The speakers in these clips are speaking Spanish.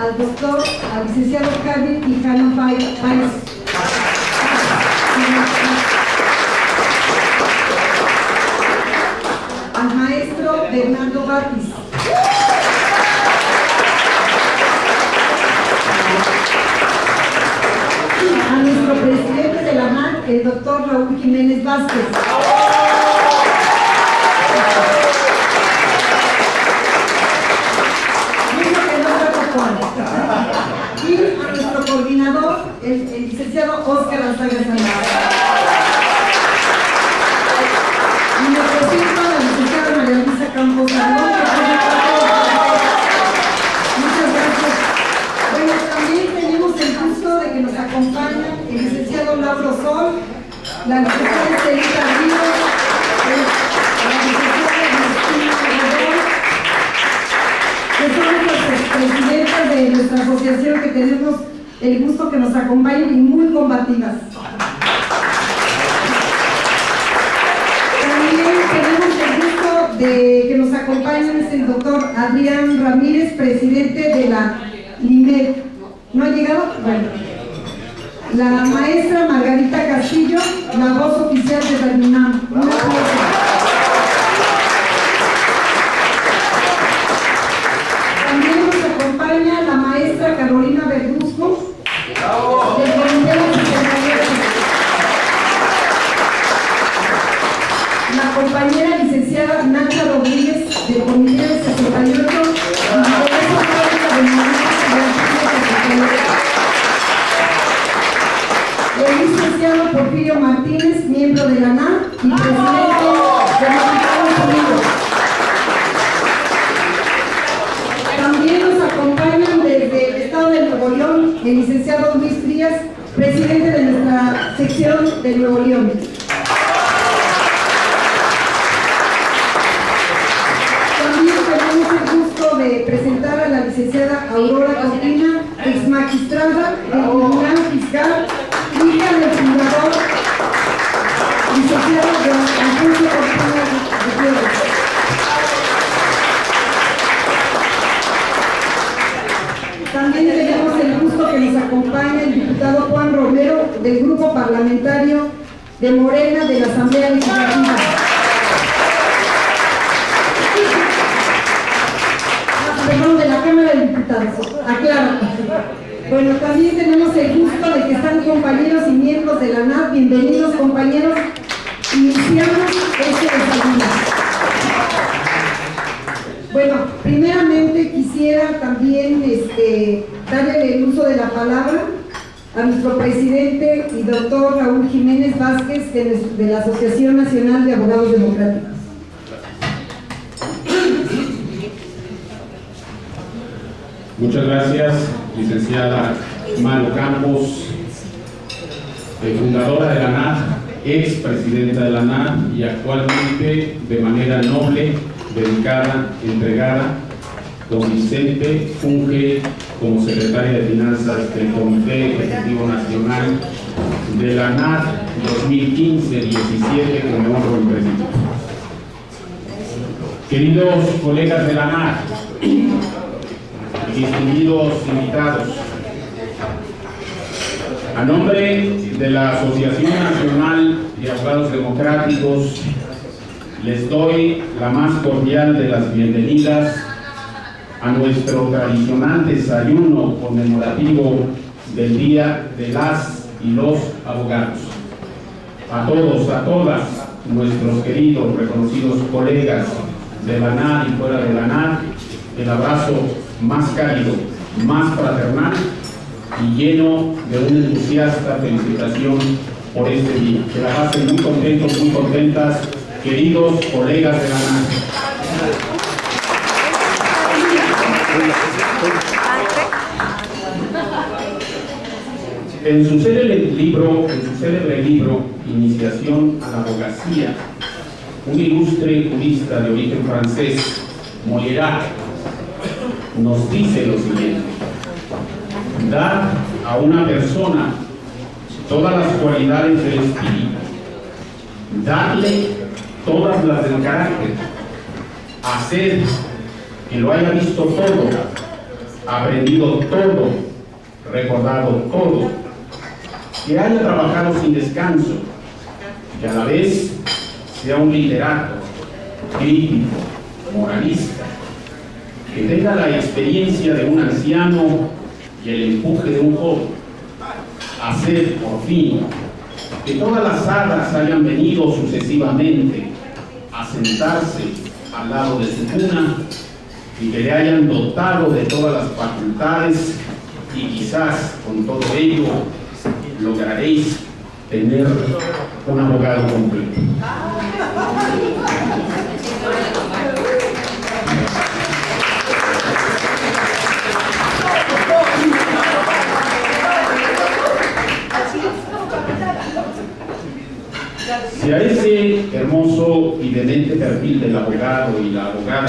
al licenciado Javier Quijano Páez. Al maestro Bernardo Batis. A nuestro presidente de la ANAD, el doctor Raúl Jiménez Vázquez. Y a nuestro coordinador, el licenciado Óscar Azaga Sandoval. Y me presento a la licenciada María Luisa Campos Aragón, muchas gracias. Bueno, también tenemos el gusto de que nos acompaña el licenciado Lauro Sol, la licenciada Celita Ríos, la licenciada Cristina Rodón, que son nuestras presidentas de nuestra asociación, que tenemos el gusto que nos acompañen y muy combativas. También tenemos el gusto de que nos acompañe el doctor Adrián Ramírez, presidente de la LINED. ¿No ha llegado? Bueno. La maestra Margarita Castillo, la voz oficial de la UNAM. También nos acompaña la maestra Carolina Verduzco, del Comité de 68. La compañera licenciada Nacha Rodríguez, del Comité de 68, el licenciado Porfirio Martínez, miembro de la ANAD y presidente de los Estados Unidos. También nos acompañan desde el Estado de Nuevo León el licenciado Luis Frías, presidente de nuestra sección de Nuevo León. También tenemos el gusto de presentar a la licenciada Aurora Cortina, ex magistrada del Tribunal Fiscal, hija del fundador, licenciado Alfonso Cortina Gutiérrez. También tenemos el gusto que nos acompaña el diputado Juan Romero, del Grupo Parlamentario de Morena de la Asamblea Legislativa. Perdón, de la Cámara de Diputados, aclaro. Bueno, también tenemos el gusto de que están compañeros y miembros de la ANAD. Bienvenidos, compañeros. Iniciamos este desayuno. Bueno, primeramente quisiera también darle el uso de la palabra a nuestro presidente y doctor Raúl Jiménez Vázquez de la Asociación Nacional de Abogados Democráticos. Muchas gracias, licenciada Maru Campos, fundadora de la ANAD, ex presidenta de la ANAD y actualmente de manera noble, dedicada, entregada. Don Vicente funge como secretaria de Finanzas del Comité Ejecutivo Nacional de la ANAD 2015-17, que me honro en presidir. Queridos colegas de la ANAD, distinguidos invitados, a nombre de la Asociación Nacional de Abogados Democráticos, les doy la más cordial de las bienvenidas a nuestro tradicional desayuno conmemorativo del Día de las y los Abogados. A todos, a todas nuestros queridos, reconocidos colegas de la ANAD y fuera de la ANAD, el abrazo más cálido, más fraternal y lleno de una entusiasta felicitación por este día. Que la pasen muy contentos, muy contentas, queridos colegas de la ANAD. En su célebre libro Iniciación a la Abogacía, un ilustre jurista de origen francés, Molière, nos dice lo siguiente: dar a una persona todas las cualidades del espíritu, darle todas las del carácter, hacer que lo haya visto todo aprendido todo, recordado todo, que haya trabajado sin descanso, que a la vez sea un literato, crítico, moralista, que tenga la experiencia de un anciano y el empuje de un joven, hacer por fin que todas las hadas hayan venido sucesivamente a sentarse al lado de su cuna y que le hayan dotado de todas las facultades, y quizás con todo ello lograréis tener un abogado completo. Si a ese hermoso y demente perfil del abogado y la abogada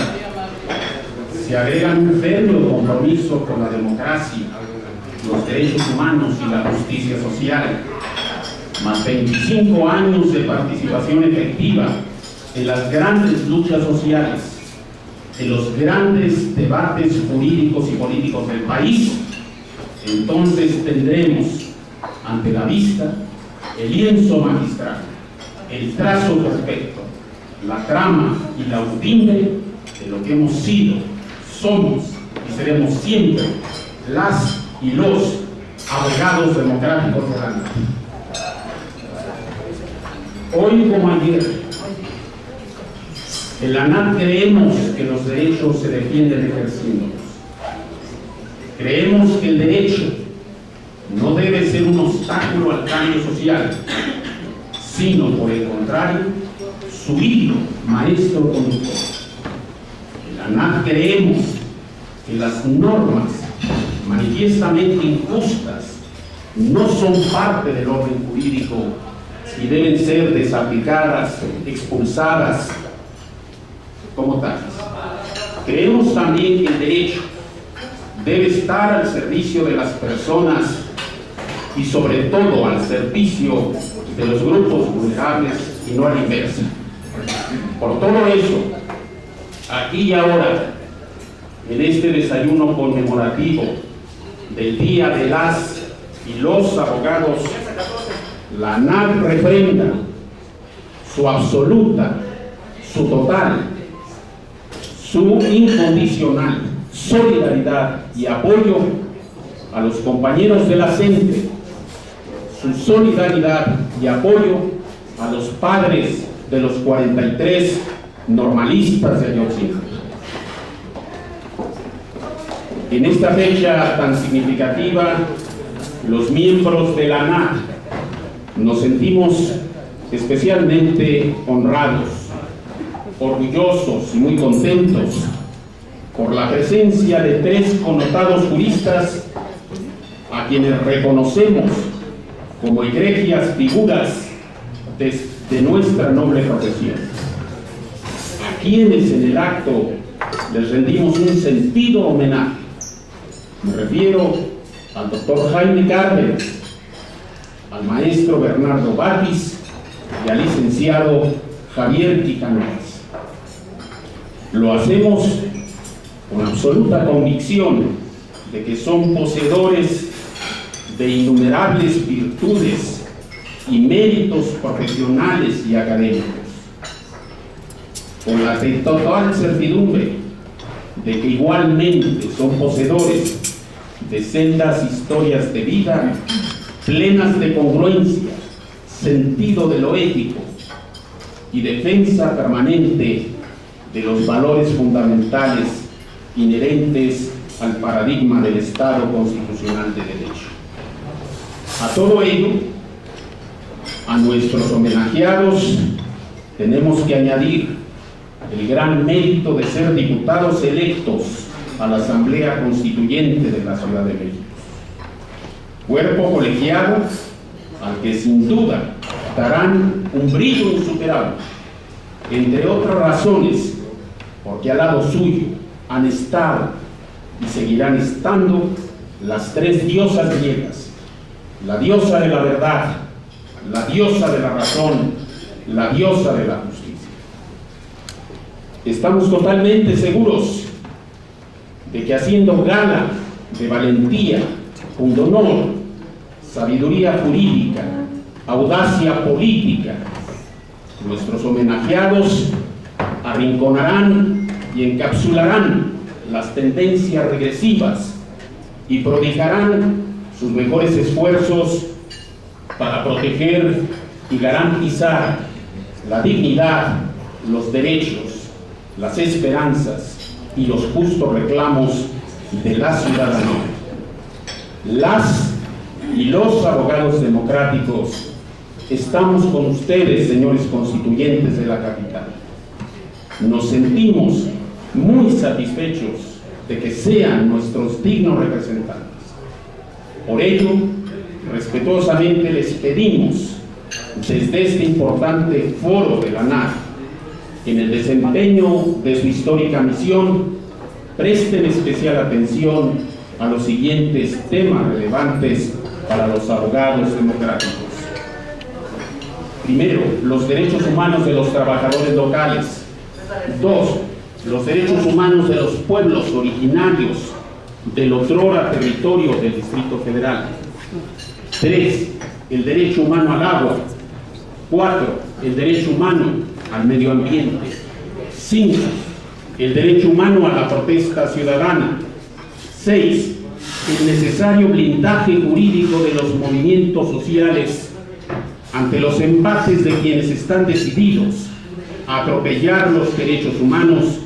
se agregan un férreo compromiso con la democracia, los derechos humanos y la justicia social, más 25 años de participación efectiva en las grandes luchas sociales, en los grandes debates jurídicos y políticos del país, entonces tendremos ante la vista el lienzo magistral, el trazo perfecto, la trama y la urdimbre de lo que hemos sido, somos y seremos siempre las y los abogados democráticos de la nación. Hoy como ayer, en la ANAT creemos que los derechos se defienden ejerciéndolos. Creemos que el derecho no debe ser un obstáculo al cambio social, sino por el contrario, su hilo maestro conductor. En la ANAT creemos que las normas manifiestamente injustas no son parte del orden jurídico y deben ser desaplicadas, expulsadas como tales. Creemos también que el derecho debe estar al servicio de las personas y sobre todo al servicio de los grupos vulnerables y no a la inversa. Por todo eso, aquí y ahora, en este desayuno conmemorativo del Día de las y los Abogados, la ANAT refrenda su absoluta, su total, su incondicional solidaridad y apoyo a los compañeros de la CENTE, su solidaridad y apoyo a los padres de los 43 normalistas de Ayotzinapa. En esta fecha tan significativa, los miembros de la ANAT nos sentimos especialmente honrados, orgullosos y muy contentos por la presencia de 3 connotados juristas a quienes reconocemos como egregias figuras de nuestra noble profesión, a quienes en el acto les rendimos un sentido homenaje. Me refiero al doctor Jaime Cárdenas, al maestro Bernardo Batis y al licenciado Javier Quijanoas. Lo hacemos con absoluta convicción de que son poseedores de innumerables virtudes y méritos profesionales y académicos, con la total certidumbre de que igualmente son poseedores de sendas historias de vida plenas de congruencia, sentido de lo ético y defensa permanente de los valores fundamentales inherentes al paradigma del Estado constitucional de derecho. A todo ello, a nuestros homenajeados tenemos que añadir el gran mérito de ser diputados electos a la Asamblea Constituyente de la Ciudad de México, cuerpo colegiado al que sin duda darán un brillo insuperable, entre otras razones porque al lado suyo han estado y seguirán estando las 3 diosas griegas: la diosa de la verdad, la diosa de la razón, la diosa de la justicia. Estamos totalmente seguros de que haciendo gala de valentía, pundonor, sabiduría jurídica, audacia política. Nuestros homenajeados arrinconarán y encapsularán las tendencias regresivas y prodigarán sus mejores esfuerzos para proteger y garantizar la dignidad, los derechos, las esperanzas y los justos reclamos de la ciudadanía. Las y los abogados democráticos estamos con ustedes, señores constituyentes de la capital. Nos sentimos muy satisfechos de que sean nuestros dignos representantes. Por ello, respetuosamente les pedimos, desde este importante foro de la NAR, en el desempeño de su histórica misión, presten especial atención a los siguientes temas relevantes para los abogados democráticos. Primero, los derechos humanos de los trabajadores locales. 2. Los derechos humanos de los pueblos originarios del otrora territorio del Distrito Federal. 3. El derecho humano al agua. 4. El derecho humano al medio ambiente. 5. El derecho humano a la protesta ciudadana. 6. El necesario blindaje jurídico de los movimientos sociales ante los embates de quienes están decididos a atropellar los derechos humanos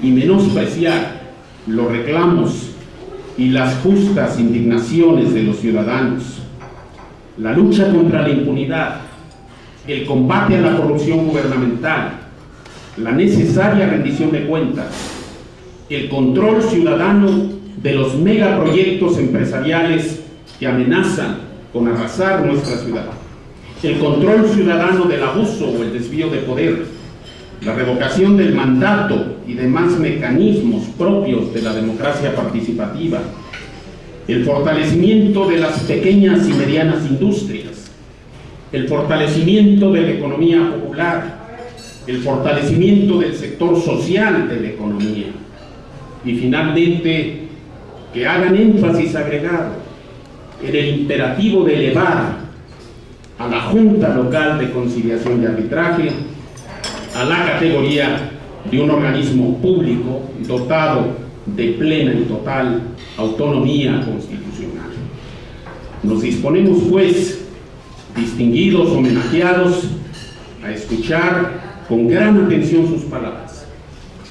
y menospreciar los reclamos y las justas indignaciones de los ciudadanos. La lucha contra la impunidad, el combate a la corrupción gubernamental, la necesaria rendición de cuentas, el control ciudadano de los megaproyectos empresariales que amenazan con arrasar nuestra ciudad, el control ciudadano del abuso o el desvío de poder, la revocación del mandato y demás mecanismos propios de la democracia participativa, el fortalecimiento de las pequeñas y medianas industrias, el fortalecimiento de la economía popular, el fortalecimiento del sector social de la economía y finalmente que hagan énfasis agregado en el imperativo de elevar a la Junta Local de Conciliación y Arbitraje a la categoría de un organismo público dotado de plena y total autonomía constitucional. Nos disponemos, pues, distinguidos homenajeados, a escuchar con gran atención sus palabras,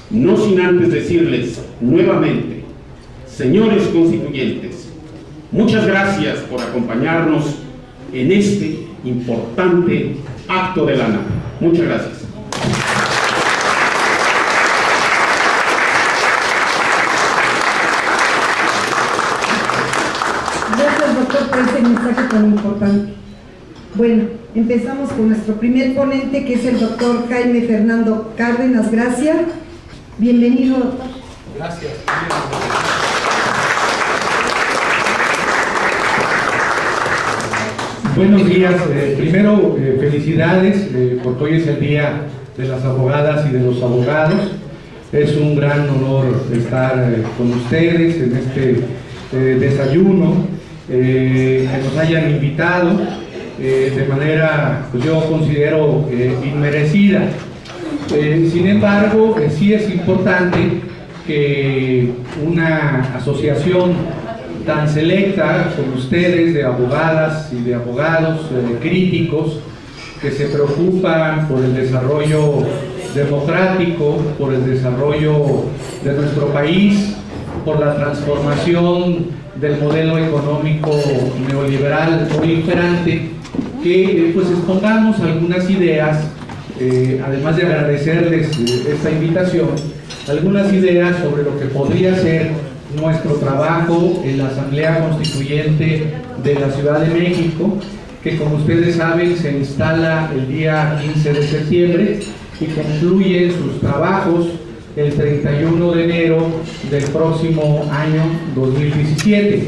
no sin antes decirles nuevamente: señores constituyentes, muchas gracias por acompañarnos en este importante acto de la NAR. Muchas gracias. Gracias, doctor, por este mensaje tan importante. Bueno, empezamos con nuestro primer ponente, que es el doctor Jaime Fernando Cárdenas Gracia. Bienvenido, doctor. Gracias. Buenos días. Primero, felicidades porque hoy es el Día de las Abogadas y de los Abogados. Es un gran honor estar con ustedes en este desayuno, que nos hayan invitado de manera, pues yo considero inmerecida. Sin embargo, sí es importante que una asociación tan selecta como ustedes, de abogadas y de abogados críticos, que se preocupan por el desarrollo democrático, por el desarrollo de nuestro país, por la transformación del modelo económico neoliberal proliferante, que pues expongamos algunas ideas, además de agradecerles esta invitación, algunas ideas sobre lo que podría ser nuestro trabajo en la Asamblea Constituyente de la Ciudad de México, que como ustedes saben se instala el día 15 de septiembre y concluye sus trabajos el 31 de enero del próximo año 2017.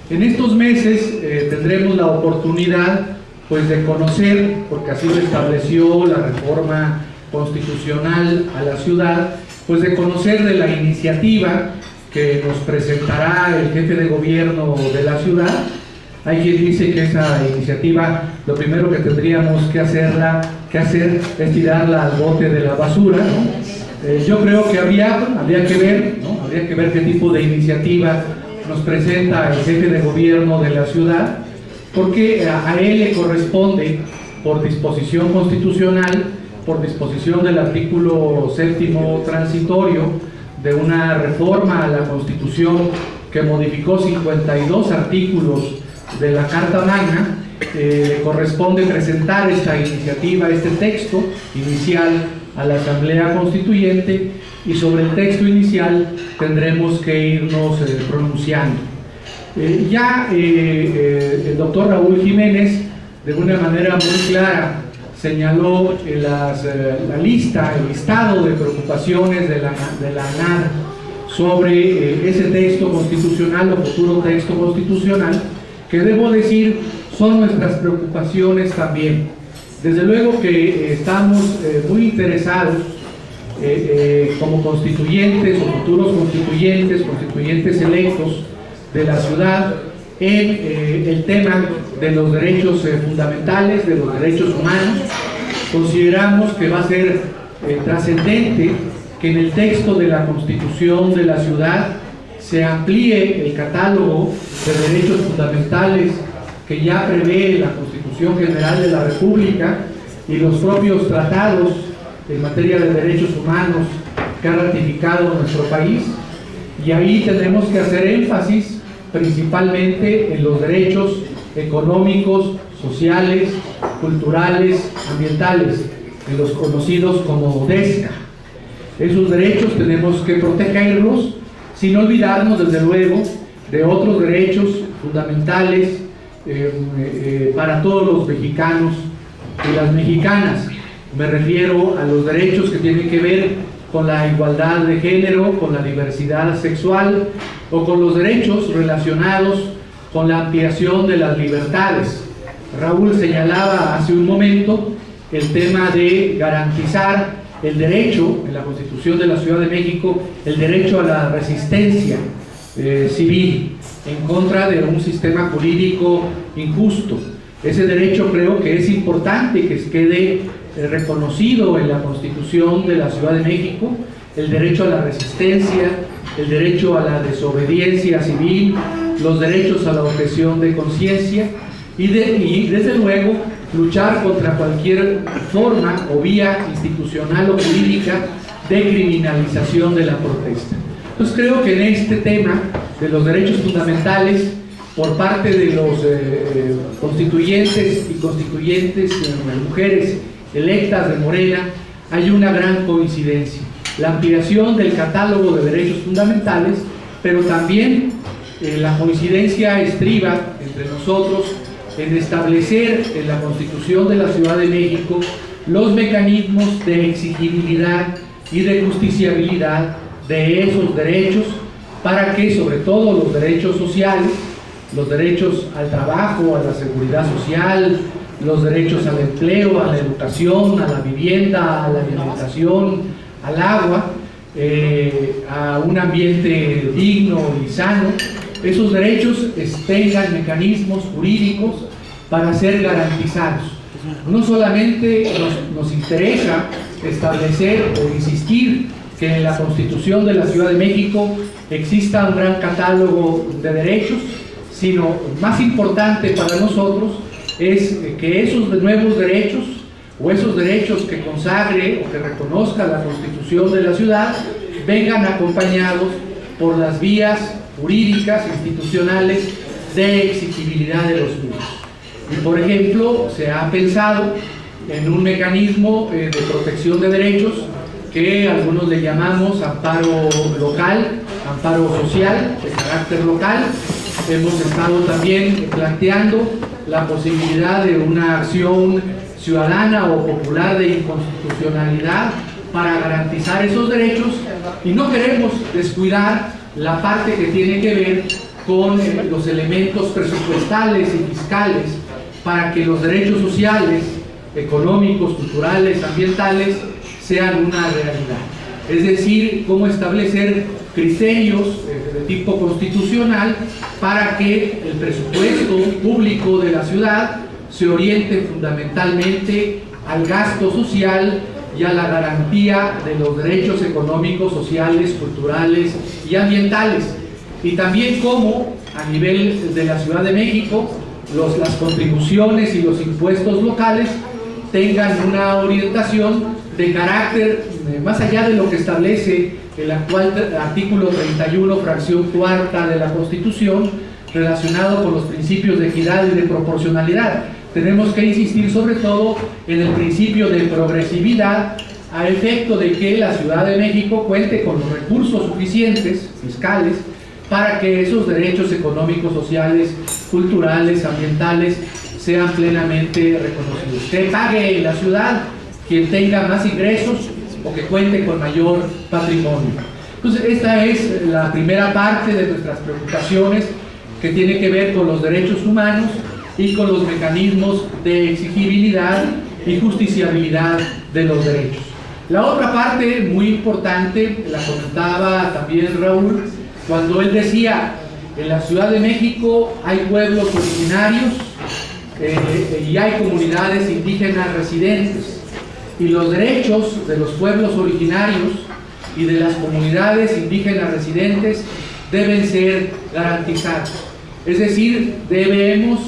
En estos meses tendremos la oportunidad pues de conocer, porque así lo estableció la reforma constitucional a la ciudad, pues de conocer de la iniciativa que nos presentará el jefe de gobierno de la ciudad. Hay quien dice que esa iniciativa, lo primero que tendríamos que hacer es tirarla al bote de la basura, ¿no? Yo creo que habría que ver, ¿no? Habría que ver qué tipo de iniciativa nos presenta el jefe de gobierno de la ciudad, porque a él le corresponde, por disposición constitucional, por disposición del artículo 7º transitorio de una reforma a la Constitución que modificó 52 artículos de la Carta Magna, le corresponde presentar esta iniciativa, este texto inicial a la Asamblea Constituyente, y sobre el texto inicial tendremos que irnos pronunciando. El doctor Raúl Jiménez, de una manera muy clara, señaló la lista, el listado de preocupaciones de la ANAR sobre ese texto constitucional o futuro texto constitucional, que debo decir son nuestras preocupaciones también. Desde luego que estamos muy interesados como constituyentes o futuros constituyentes electos de la ciudad, en el tema de los derechos fundamentales, de los derechos humanos. Consideramos que va a ser trascendente que en el texto de la Constitución de la ciudad se amplíe el catálogo de derechos fundamentales que ya prevé la Constitución General de la República y los propios tratados en materia de derechos humanos que ha ratificado nuestro país. Y ahí tenemos que hacer énfasis principalmente en los derechos económicos, sociales, culturales, ambientales, en los conocidos como DESCA. Esos derechos tenemos que protegerlos sin olvidarnos, desde luego, de otros derechos fundamentales para todos los mexicanos y las mexicanas. Me refiero a los derechos que tienen que ver con la igualdad de género, con la diversidad sexual, o con los derechos relacionados con la ampliación de las libertades. Raúl señalaba hace un momento el tema de garantizar el derecho, en la Constitución de la Ciudad de México, el derecho a la resistencia civil en contra de un sistema jurídico injusto. Ese derecho creo que es importante que quede reconocido en la Constitución de la Ciudad de México, el derecho a la resistencia, el derecho a la desobediencia civil, los derechos a la objeción de conciencia y desde luego luchar contra cualquier forma o vía institucional o jurídica de criminalización de la protesta. Entonces creo que en este tema de los derechos fundamentales, por parte de los constituyentes y constituyentes, mujeres electas de Morena, hay una gran coincidencia. La ampliación del catálogo de derechos fundamentales, pero también la coincidencia estriba entre nosotros en establecer en la Constitución de la Ciudad de México los mecanismos de exigibilidad y de justiciabilidad de esos derechos, para que sobre todo los derechos sociales, los derechos al trabajo, a la seguridad social, los derechos al empleo, a la educación, a la vivienda, a la alimentación, al agua, a un ambiente digno y sano, esos derechos tengan mecanismos jurídicos para ser garantizados. No solamente nos interesa establecer o insistir que en la Constitución de la Ciudad de México exista un gran catálogo de derechos, sino más importante para nosotros es que esos nuevos derechos o esos derechos que consagre o que reconozca la Constitución de la ciudad vengan acompañados por las vías jurídicas, institucionales de exigibilidad de los mismos. Y por ejemplo, se ha pensado en un mecanismo de protección de derechos que algunos le llamamos amparo local, amparo social de carácter local. Hemos estado también planteando la posibilidad de una acción ciudadana o popular de inconstitucionalidad para garantizar esos derechos, y no queremos descuidar la parte que tiene que ver con los elementos presupuestales y fiscales para que los derechos sociales, económicos, culturales, ambientales sean una realidad. Es decir, cómo establecer criterios de tipo constitucional para que el presupuesto público de la ciudad se oriente fundamentalmente al gasto social y a la garantía de los derechos económicos, sociales, culturales y ambientales, y también cómo a nivel de la Ciudad de México las contribuciones y los impuestos locales tengan una orientación de carácter más allá de lo que establece el actual artículo 31, fracción cuarta de la Constitución, relacionado con los principios de equidad y de proporcionalidad. Tenemos que insistir sobre todo en el principio de progresividad, a efecto de que la Ciudad de México cuente con los recursos suficientes, fiscales, para que esos derechos económicos, sociales, culturales, ambientales, sean plenamente reconocidos. Que pague en la ciudad quien tenga más ingresos o que cuente con mayor patrimonio. Entonces, esta es la primera parte de nuestras preocupaciones, que tiene que ver con los derechos humanos y con los mecanismos de exigibilidad y justiciabilidad de los derechos. La otra parte muy importante la comentaba también Raúl, cuando él decía: en la Ciudad de México hay pueblos originarios y hay comunidades indígenas residentes, y los derechos de los pueblos originarios y de las comunidades indígenas residentes deben ser garantizados. Es decir, debemos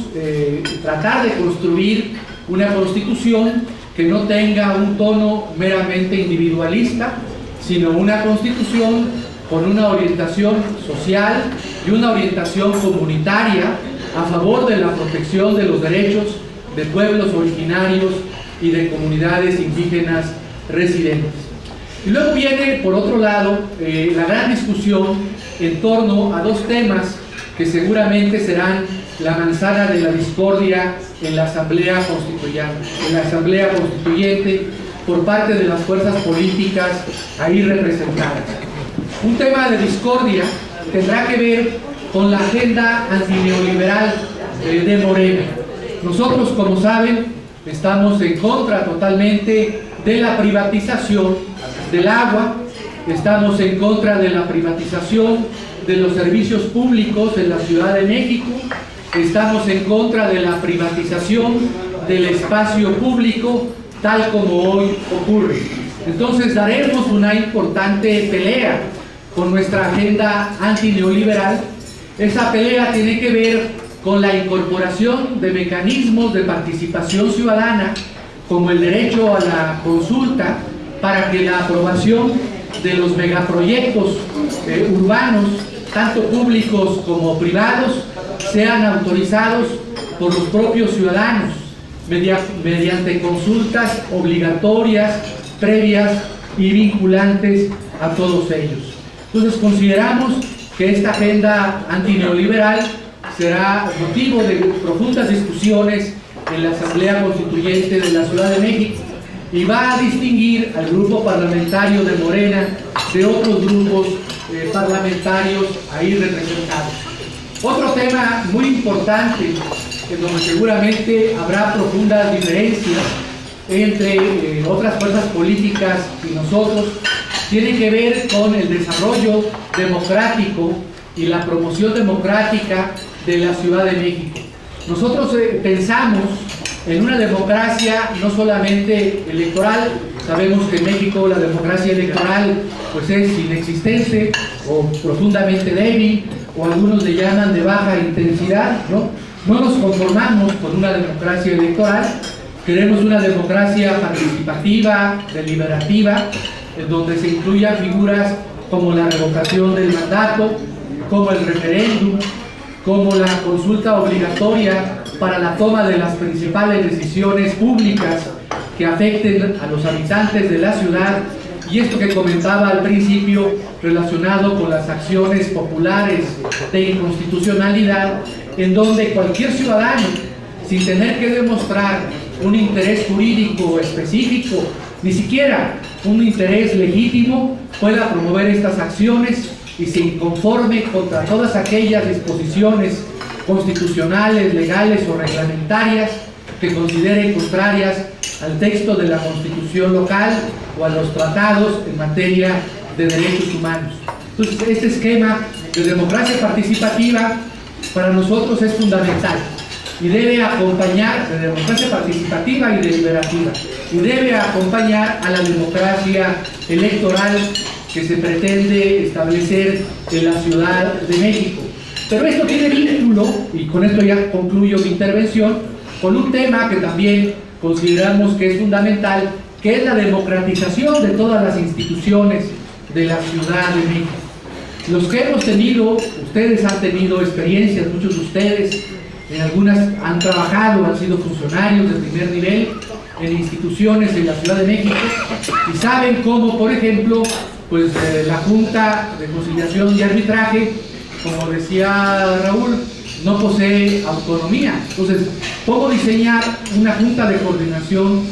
tratar de construir una constitución que no tenga un tono meramente individualista, sino una constitución con una orientación social y una orientación comunitaria a favor de la protección de los derechos de pueblos originarios y de comunidades indígenas residentes. Y luego viene, por otro lado, la gran discusión en torno a dos temas que seguramente serán la manzana de la discordia en la Asamblea Constituyente por parte de las fuerzas políticas ahí representadas. Un tema de discordia tendrá que ver con la agenda antineoliberal de Morena. Nosotros, como saben, estamos en contra totalmente de la privatización del agua, estamos en contra de la privatización de los servicios públicos en la Ciudad de México, estamos en contra de la privatización del espacio público tal como hoy ocurre. Entonces daremos una importante pelea con nuestra agenda antineoliberal. Esa pelea tiene que ver con la incorporación de mecanismos de participación ciudadana, como el derecho a la consulta, para que la aprobación de los megaproyectos urbanos, tanto públicos como privados, sean autorizados por los propios ciudadanos mediante consultas obligatorias, previas y vinculantes a todos ellos. Entonces consideramos que esta agenda antineoliberal será motivo de profundas discusiones en la Asamblea Constituyente de la Ciudad de México y va a distinguir al grupo parlamentario de Morena de otros grupos parlamentarios ahí representados. Otro tema muy importante, en donde seguramente habrá profundas diferencias entre otras fuerzas políticas y nosotros, tiene que ver con el desarrollo democrático y la promoción democrática de la Ciudad de México. Nosotros pensamos en una democracia no solamente electoral. Sabemos que en México la democracia electoral pues es inexistente o profundamente débil, o algunos le llaman de baja intensidad, ¿no? No nos conformamos con una democracia electoral, queremos una democracia participativa, deliberativa, en donde se incluyan figuras como la revocación del mandato, como el referéndum, como la consulta obligatoria para la toma de las principales decisiones públicas que afecten a los habitantes de la ciudad, y esto que comentaba al principio relacionado con las acciones populares de inconstitucionalidad, en donde cualquier ciudadano, sin tener que demostrar un interés jurídico específico, ni siquiera un interés legítimo, pueda promover estas acciones y se inconforme contra todas aquellas disposiciones constitucionales, legales o reglamentarias que consideren contrarias al texto de la Constitución local o a los tratados en materia de derechos humanos. Entonces, este esquema de democracia participativa para nosotros es fundamental y debe acompañar, de democracia participativa y deliberativa, y debe acompañar a la democracia electoral que se pretende establecer en la Ciudad de México. Pero esto tiene vínculo, y con esto ya concluyo mi intervención, con un tema que también consideramos que es fundamental, que es la democratización de todas las instituciones de la Ciudad de México. Los que hemos tenido, ustedes han tenido experiencias, muchos de ustedes, en algunas han trabajado, han sido funcionarios de primer nivel en instituciones en la Ciudad de México y saben cómo, por ejemplo, pues la Junta de Conciliación y Arbitraje, como decía Raúl, no posee autonomía. Entonces, ¿cómo diseñar una Junta de Coordinación,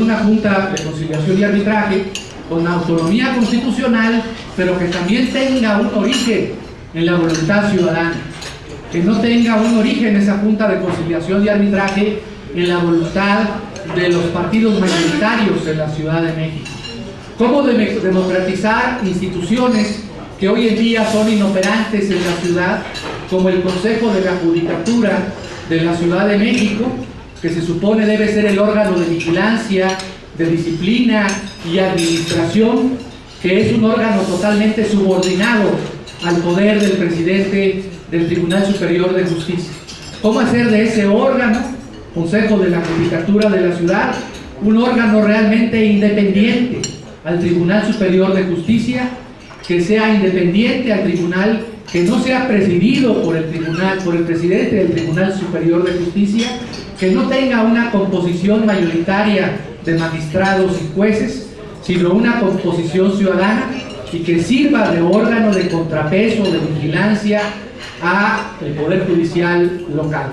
una Junta de Conciliación y Arbitraje con autonomía constitucional, pero que también tenga un origen en la voluntad ciudadana? Que no tenga un origen esa Junta de Conciliación y Arbitraje en la voluntad de los partidos mayoritarios en la Ciudad de México. ¿Cómo democratizar instituciones que hoy en día son inoperantes en la ciudad, como el Consejo de la Judicatura de la Ciudad de México, que se supone debe ser el órgano de vigilancia, de disciplina y administración, que es un órgano totalmente subordinado al poder del presidente del Tribunal Superior de Justicia? ¿Cómo hacer de ese órgano, Consejo de la Judicatura de la Ciudad, un órgano realmente independiente al Tribunal Superior de Justicia, que sea independiente al tribunal, que no sea presidido por el tribunal, por el presidente del Tribunal Superior de Justicia, que no tenga una composición mayoritaria de magistrados y jueces, sino una composición ciudadana y que sirva de órgano de contrapeso, de vigilancia al Poder Judicial local?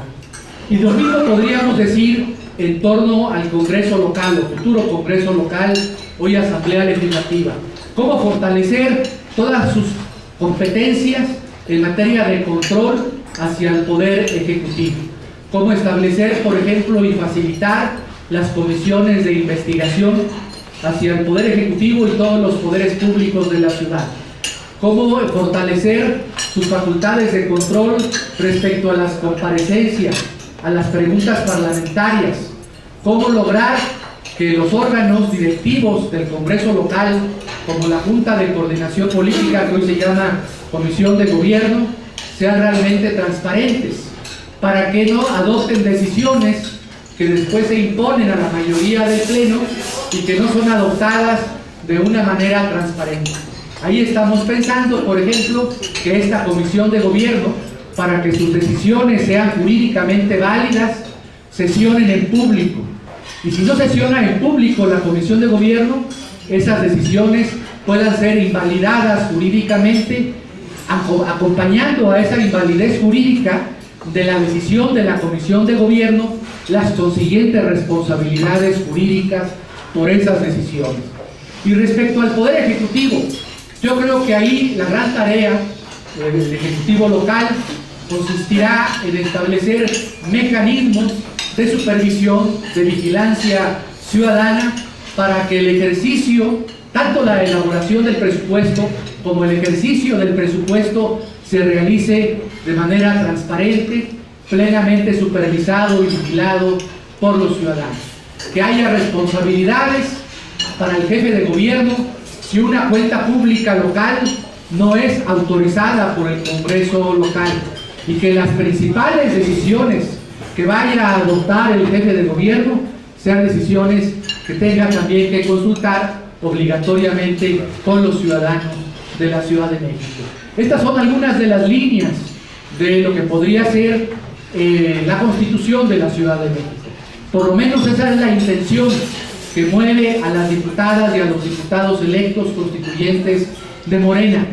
Y lo mismo podríamos decir en torno al Congreso local, o futuro Congreso local, hoy Asamblea Legislativa. ¿Cómo fortalecer todas sus competencias en materia de control hacia el Poder Ejecutivo? ¿Cómo establecer, por ejemplo, y facilitar las comisiones de investigación hacia el Poder Ejecutivo y todos los poderes públicos de la ciudad? ¿Cómo fortalecer sus facultades de control respecto a las comparecencias, a las preguntas parlamentarias? ¿Cómo lograr que los órganos directivos del Congreso local, como la Junta de Coordinación Política, que hoy se llama Comisión de Gobierno, sean realmente transparentes, para que no adopten decisiones que después se imponen a la mayoría del Pleno y que no son adoptadas de una manera transparente? Ahí estamos pensando, por ejemplo, que esta Comisión de Gobierno, para que sus decisiones sean jurídicamente válidas, sesionen en público. Y si no sesiona en público la Comisión de Gobierno, esas decisiones puedan ser invalidadas jurídicamente, acompañando a esa invalidez jurídica de la decisión de la Comisión de Gobierno las consiguientes responsabilidades jurídicas por esas decisiones. Y respecto al Poder Ejecutivo, yo creo que ahí la gran tarea del Ejecutivo local consistirá en establecer mecanismos de supervisión, de vigilancia ciudadana, para que el ejercicio, tanto la elaboración del presupuesto como el ejercicio del presupuesto, se realice de manera transparente, plenamente supervisado y vigilado por los ciudadanos. Que haya responsabilidades para el jefe de gobierno si una cuenta pública local no es autorizada por el Congreso local, y que las principales decisiones que vaya a adoptar el jefe de gobierno sean decisiones que tengan también que consultar obligatoriamente con los ciudadanos de la Ciudad de México. Estas son algunas de las líneas de lo que podría ser la Constitución de la Ciudad de México. Por lo menos esa es la intención que mueve a las diputadas y a los diputados electos constituyentes de Morena.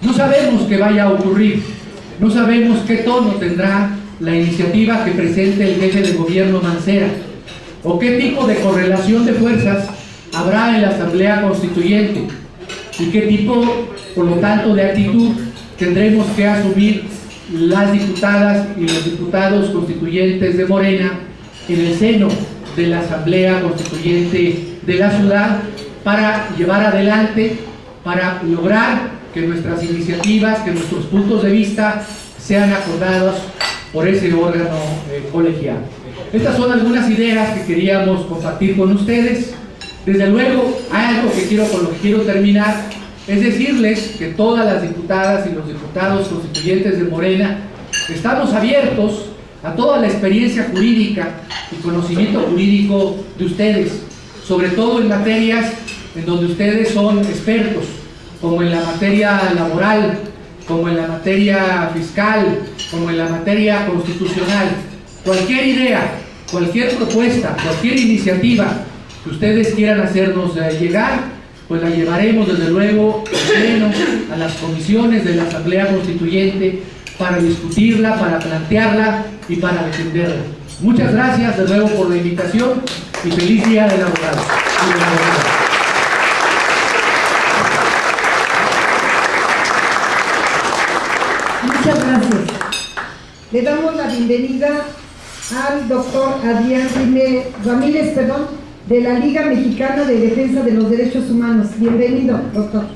No sabemos qué vaya a ocurrir, no sabemos qué tono tendrá la iniciativa que presente el jefe de gobierno Mancera, o qué tipo de correlación de fuerzas habrá en la Asamblea Constituyente, y qué tipo, por lo tanto, de actitud tendremos que asumir las diputadas y los diputados constituyentes de Morena en el seno de la Asamblea Constituyente de la ciudad, para llevar adelante, para lograr que nuestras iniciativas, que nuestros puntos de vista sean acordados por ese órgano colegiado. Estas son algunas ideas que queríamos compartir con ustedes. Desde luego, algo con lo que quiero terminar es decirles que todas las diputadas y los diputados constituyentes de Morena estamos abiertos a toda la experiencia jurídica y conocimiento jurídico de ustedes, sobre todo en materias en donde ustedes son expertos, como en la materia laboral, como en la materia fiscal, como en la materia constitucional. Cualquier idea, cualquier propuesta, cualquier iniciativa que ustedes quieran hacernos llegar, pues la llevaremos desde luego en pleno a las comisiones de la Asamblea Constituyente para discutirla, para plantearla y para defenderla. Muchas gracias de nuevo por la invitación y feliz Día del Abogado. Muchas gracias. Le damos la bienvenida al doctor Adrián Ramírez, de la Liga Mexicana de Defensa de los Derechos Humanos. Bienvenido, doctor.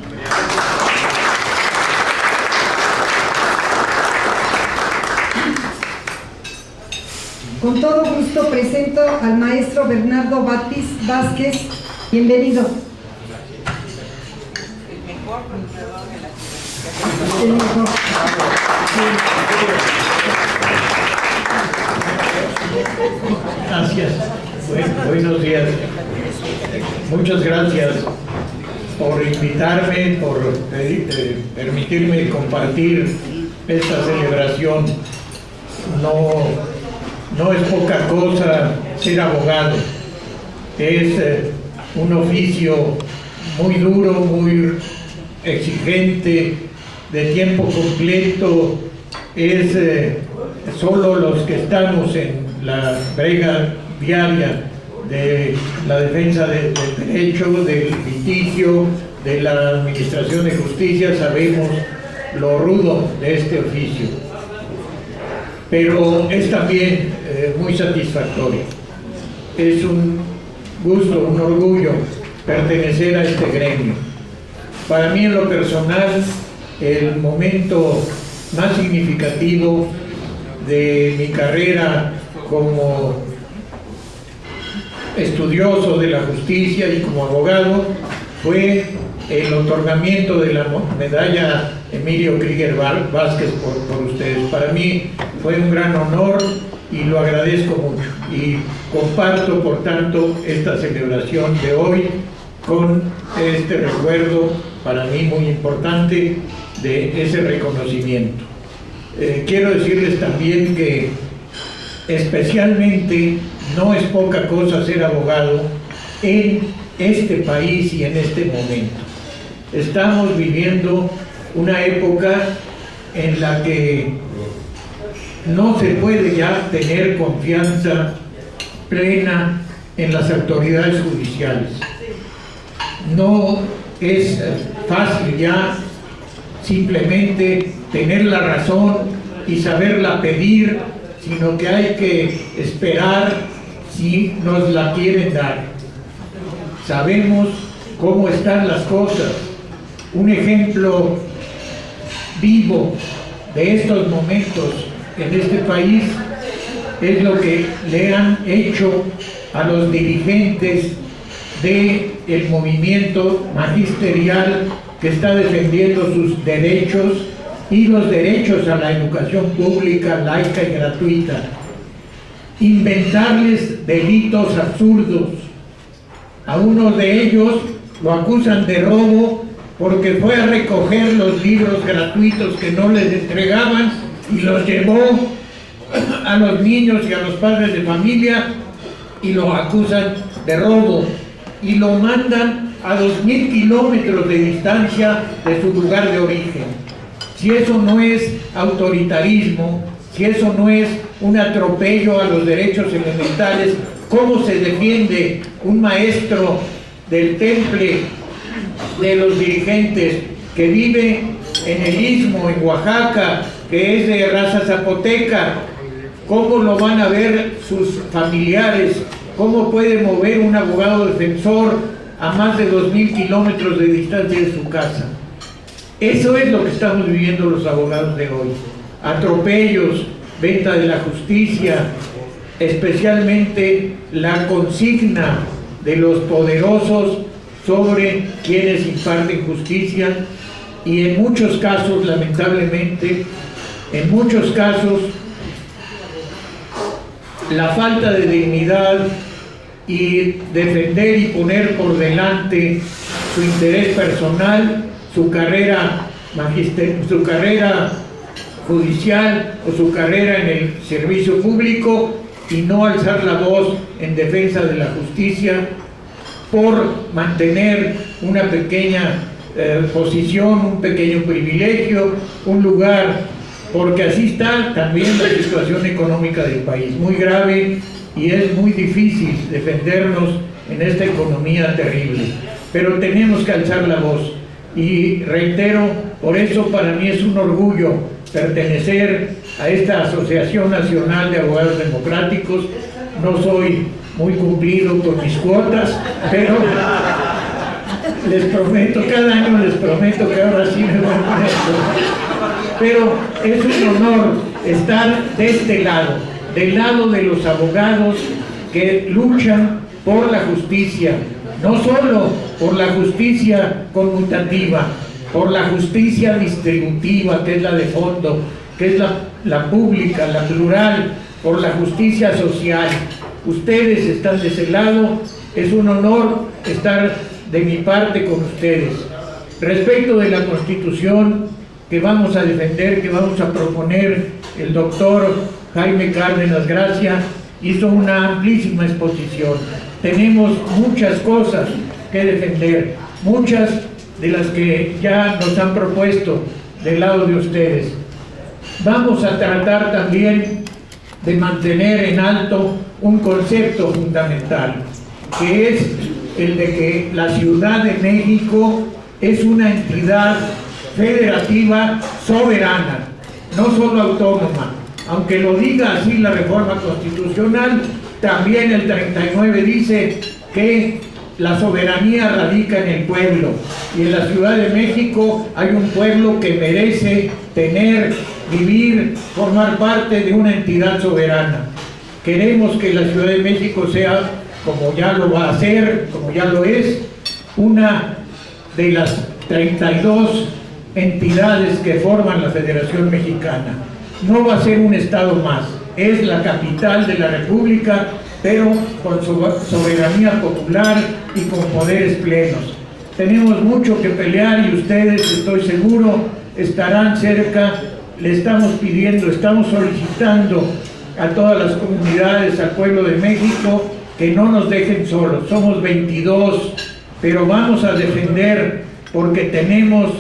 Con todo gusto presento al maestro Bernardo Batis Vázquez. Bienvenido. El mejor. Gracias. Buenos días. Muchas gracias por invitarme, por permitirme compartir esta celebración. No es poca cosa ser abogado. Es un oficio muy duro, muy exigente, de tiempo completo. Es solo los que estamos en la brega diaria de la defensa del derecho, del litigio, de la administración de justicia, sabemos lo rudo de este oficio. Pero es también muy satisfactorio. Es un gusto, un orgullo pertenecer a este gremio. Para mí, en lo personal, el momento más significativo de mi carrera como estudioso de la justicia y como abogado fue el otorgamiento de la medalla Emilio Krieger Vázquez por ustedes. Para mí fue un gran honor y lo agradezco mucho, y comparto por tanto esta celebración de hoy con este recuerdo para mí muy importante de ese reconocimiento. Quiero decirles también que especialmente no es poca cosa ser abogado en este país y en este momento. Estamos viviendo una época en la que no se puede ya tener confianza plena en las autoridades judiciales. No es fácil ya simplemente tener la razón y saberla pedir, sino que hay que esperar si nos la quieren dar. Sabemos cómo están las cosas. Un ejemplo vivo de estos momentos en este país es lo que le han hecho a los dirigentes del movimiento magisterial que está defendiendo sus derechos y los derechos a la educación pública, laica y gratuita. Inventarles delitos absurdos. A uno de ellos lo acusan de robo porque fue a recoger los libros gratuitos que no les entregaban y los llevó a los niños y a los padres de familia y lo acusan de robo y lo mandan a 2000 kilómetros de distancia de su lugar de origen. Si eso no es autoritarismo, si eso no es un atropello a los derechos elementales, ¿cómo se defiende un maestro del temple de los dirigentes que vive en el Istmo, en Oaxaca, que es de raza zapoteca? ¿Cómo lo van a ver sus familiares? ¿Cómo puede mover un abogado defensor a más de 2000 kilómetros de distancia de su casa? Eso es lo que estamos viviendo los abogados de hoy. Atropellos, venta de la justicia, especialmente la consigna de los poderosos sobre quienes imparten justicia, y en muchos casos, lamentablemente, en muchos casos, la falta de dignidad y defender y poner por delante su interés personal, su carrera judicial o su carrera en el servicio público, y no alzar la voz en defensa de la justicia por mantener una pequeña posición, un pequeño privilegio, un lugar, porque así está también la situación económica del país, muy grave, y es muy difícil defendernos en esta economía terrible, pero tenemos que alzar la voz. Y reitero, por eso para mí es un orgullo pertenecer a esta Asociación Nacional de Abogados Democráticos. No soy muy cumplido con mis cuotas, pero les prometo, cada año les prometo que ahora sí me voy a poner. Pero es un honor estar de este lado, del lado de los abogados que luchan por la justicia, no solo por la justicia conmutativa, por la justicia distributiva, que es la de fondo, que es la pública, la plural, por la justicia social. Ustedes están de ese lado, es un honor estar de mi parte con ustedes. Respecto de la Constitución que vamos a defender, que vamos a proponer, el doctor Jaime Cárdenas Gracia hizo una amplísima exposición. Tenemos muchas cosas que defender, muchas de las que ya nos han propuesto del lado de ustedes. Vamos a tratar también de mantener en alto un concepto fundamental, que es el de que la Ciudad de México es una entidad federativa soberana, no solo autónoma. Aunque lo diga así la reforma constitucional, también el 39 dice que la soberanía radica en el pueblo, y en la Ciudad de México hay un pueblo que merece tener, vivir, formar parte de una entidad soberana. Queremos que la Ciudad de México sea, como ya lo va a ser, como ya lo es, una de las 32 entidades que forman la Federación Mexicana. No va a ser un estado más, es la capital de la República, pero con soberanía popular y con poderes plenos. Tenemos mucho que pelear y ustedes, estoy seguro, estarán cerca. Le estamos pidiendo, estamos solicitando a todas las comunidades, al pueblo de México, que no nos dejen solos. Somos 22, pero vamos a defender, porque tenemos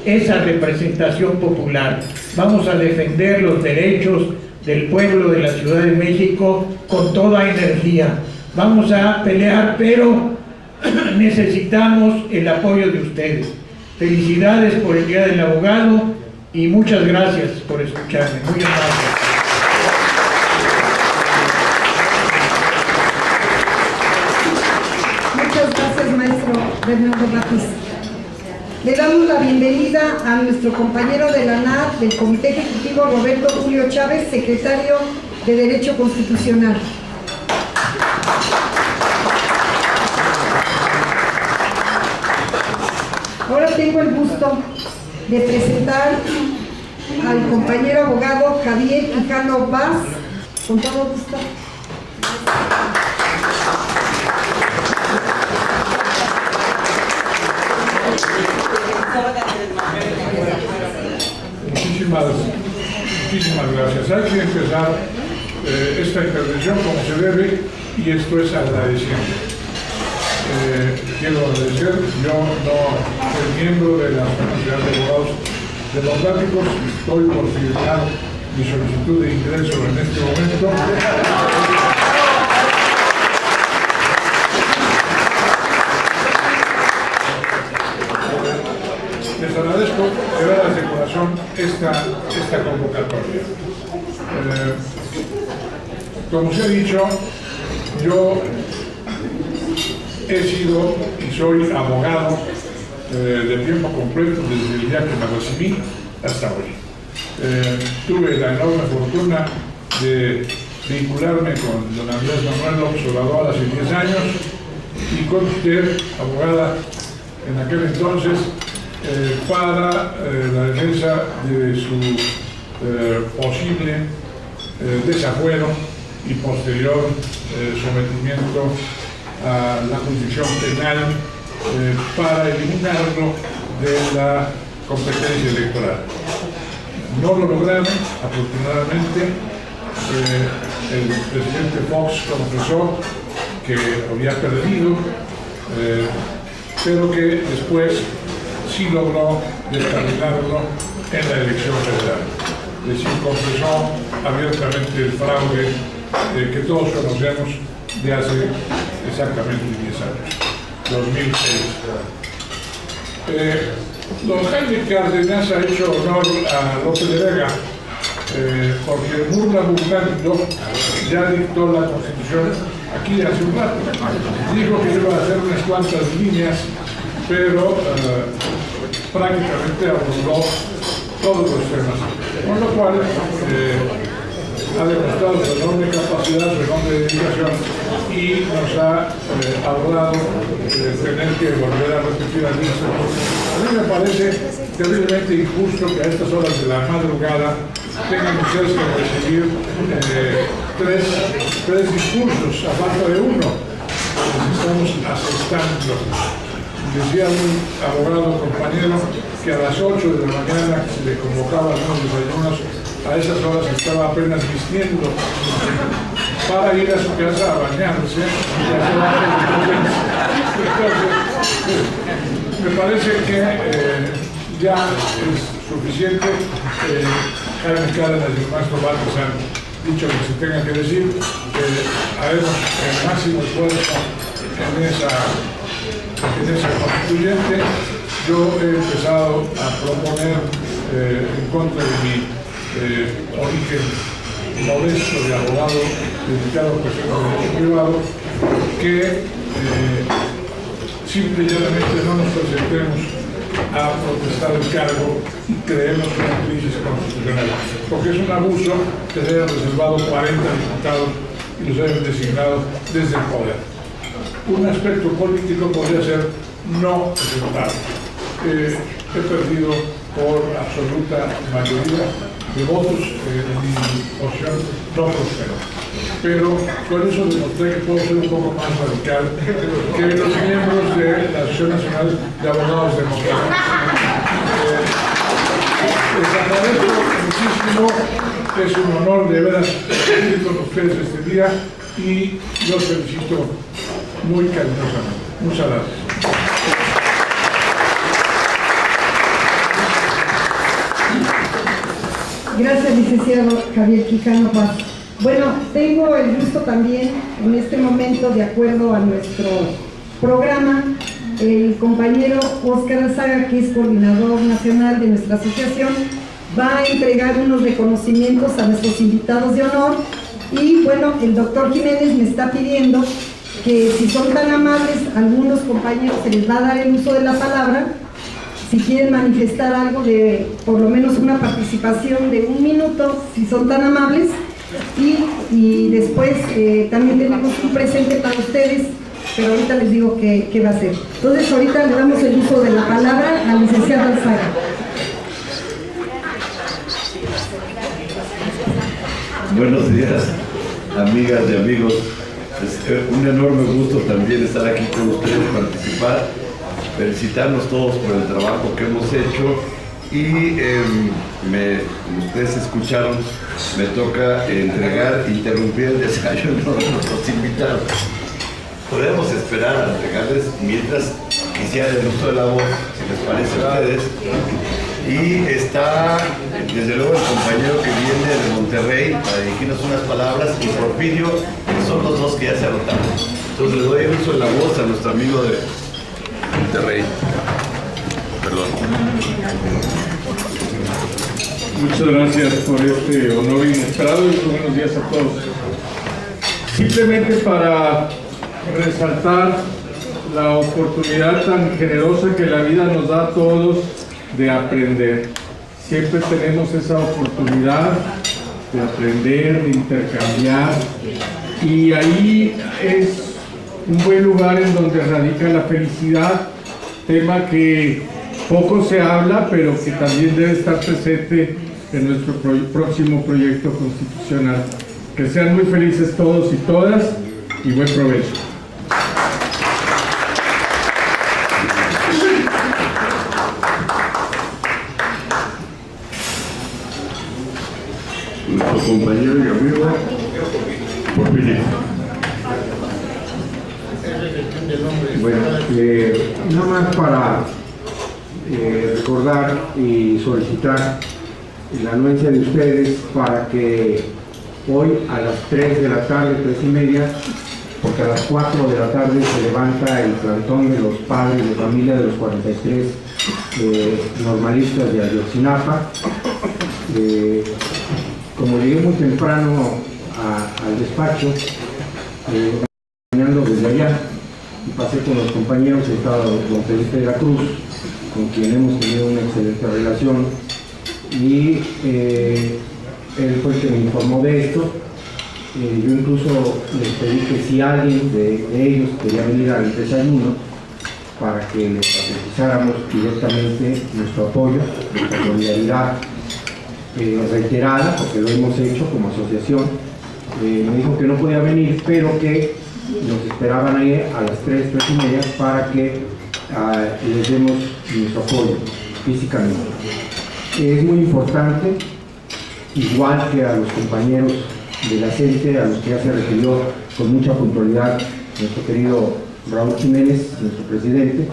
esa representación popular. Vamos a defender los derechos del pueblo de la Ciudad de México con toda energía. Vamos a pelear, pero necesitamos el apoyo de ustedes. Felicidades por el Día del Abogado y muchas gracias por escucharme. Muy amable. Muchas gracias, maestro Bernardo Rapiz. Le damos la bienvenida a nuestro compañero de la NAR del Comité Ejecutivo, Roberto Julio Chávez, secretario de Derecho Constitucional. Ahora tengo el gusto de presentar al compañero abogado Javier Quijano Vaz, con todo gusto. Muchísimas gracias. Hay que empezar esta intervención como se debe, y esto es agradeciendo. Quiero agradecer, yo no soy miembro de la Sociedad de Abogados Democráticos, estoy por firmar mi solicitud de ingreso en este momento. Les agradezco de verdad de corazón esta convocatoria. Como se ha dicho, yo he sido y soy abogado de tiempo completo desde el día que me recibí hasta hoy. Tuve la enorme fortuna de vincularme con don Andrés Manuel López Obrador hace 10 años y con usted, abogada, en aquel entonces, para la defensa de su posible desafuero y posterior sometimiento a la jurisdicción penal para eliminarlo de la competencia electoral. No lo lograron, afortunadamente. El presidente Fox confesó que había perdido, pero que después sí logró descarrilarlo en la elección federal. Es decir, confesó abiertamente el fraude que todos conocemos de hace exactamente 10 años, 2006. Don Jaime Cárdenas ha hecho honor a López de Vega, porque burlando ya dictó la Constitución aquí hace un rato. Dijo que iba a hacer unas cuantas líneas, pero prácticamente abordó todos los temas, con lo cual ha demostrado su enorme capacidad, su enorme dedicación y nos ha ahorrado tener que volver a repetir al mismo. A mí me parece terriblemente injusto que a estas horas de la madrugada tengan ustedes que recibir tres discursos a falta de uno. Estamos asestando. Decía un abogado compañero que a las 8 de la mañana se le convocaba a los desayunos, a esas horas estaba apenas vistiendo para ir a su casa a bañarse. Entonces, me parece que ya es suficiente. Jaime Cárdenas y el maestro Vázquez han dicho lo que se tenga que decir. Haremos el máximo esfuerzo en esa constituyente. Yo he empezado a proponer en contra de mi origen modesto de abogado dedicado a cuestiones de derecho privado, que simple y llanamente no nos presentemos a protestar el cargo y creemos en una crisis constitucional, porque es un abuso que se hayan reservado 40 diputados y los hayan designado desde el poder. Un aspecto político podría ser no ejecutado. He perdido por absoluta mayoría de votos en mi posición no prospero. Pero con eso demostré que puedo ser un poco más radical que los miembros de la Asociación Nacional de Abogados Democráticos. Les agradezco muchísimo, es un honor de veras estar con ustedes este día y los felicito muy cariñosamente. Muchas gracias. Gracias, licenciado Javier Quijano Paz. Bueno, tengo el gusto también en este momento, de acuerdo a nuestro programa, el compañero Óscar Alzaga, que es coordinador nacional de nuestra asociación, va a entregar unos reconocimientos a nuestros invitados de honor. Y bueno, el doctor Jiménez me está pidiendo que, si son tan amables, algunos compañeros se les va a dar el uso de la palabra, si quieren manifestar algo de por lo menos una participación de 1 minuto, si son tan amables, y después también tenemos un presente para ustedes, pero ahorita les digo qué va a hacer. Entonces ahorita le damos el uso de la palabra al licenciado Alzaga. Buenos días, amigas y amigos. Es un enorme gusto también estar aquí con ustedes, participar, felicitarnos todos por el trabajo que hemos hecho y como ustedes escucharon, me toca interrumpir el desayuno de nuestros invitados. Podemos esperar a entregarles mientras quisiera el uso de la voz, si les parece a ustedes. Y está, desde luego, el compañero que viene de Monterrey para dirigirnos unas palabras, y Porfirio, que son los dos que ya se anotaron. Entonces le doy el uso de la voz a nuestro amigo de Monterrey. Perdón. Muchas gracias por este honor inesperado y buenos días a todos. Simplemente para resaltar la oportunidad tan generosa que la vida nos da a todos de aprender. Siempre tenemos esa oportunidad de aprender, de intercambiar, y ahí es un buen lugar en donde radica la felicidad, tema que poco se habla, pero que también debe estar presente en nuestro próximo proyecto constitucional. Que sean muy felices todos y todas, y buen provecho. Nuestro compañero y amigo Porfirio. Bueno, nada más para recordar y solicitar la anuencia de ustedes para que hoy a las 3 de la tarde, 3:30, porque a las 4 de la tarde se levanta el plantón de los padres de familia de los 43 normalistas de Ayotzinapa. Como llegué muy temprano al despacho, caminando desde allá, y pasé con los compañeros, estaba don Felipe de la Cruz, con quien hemos tenido una excelente relación, y él fue el que me informó de esto. Yo incluso les pedí que si alguien de ellos quería venir al desayuno, para que les expresáramos directamente nuestro apoyo, nuestra solidaridad reiterada, porque lo hemos hecho como asociación. Me dijo que no podía venir, pero que nos esperaban ahí a las 3:30 para que les demos nuestro apoyo físicamente. Es muy importante, igual que a los compañeros de la CENTE, a los que ya se refirió con mucha puntualidad nuestro querido Raúl Jiménez, nuestro presidente,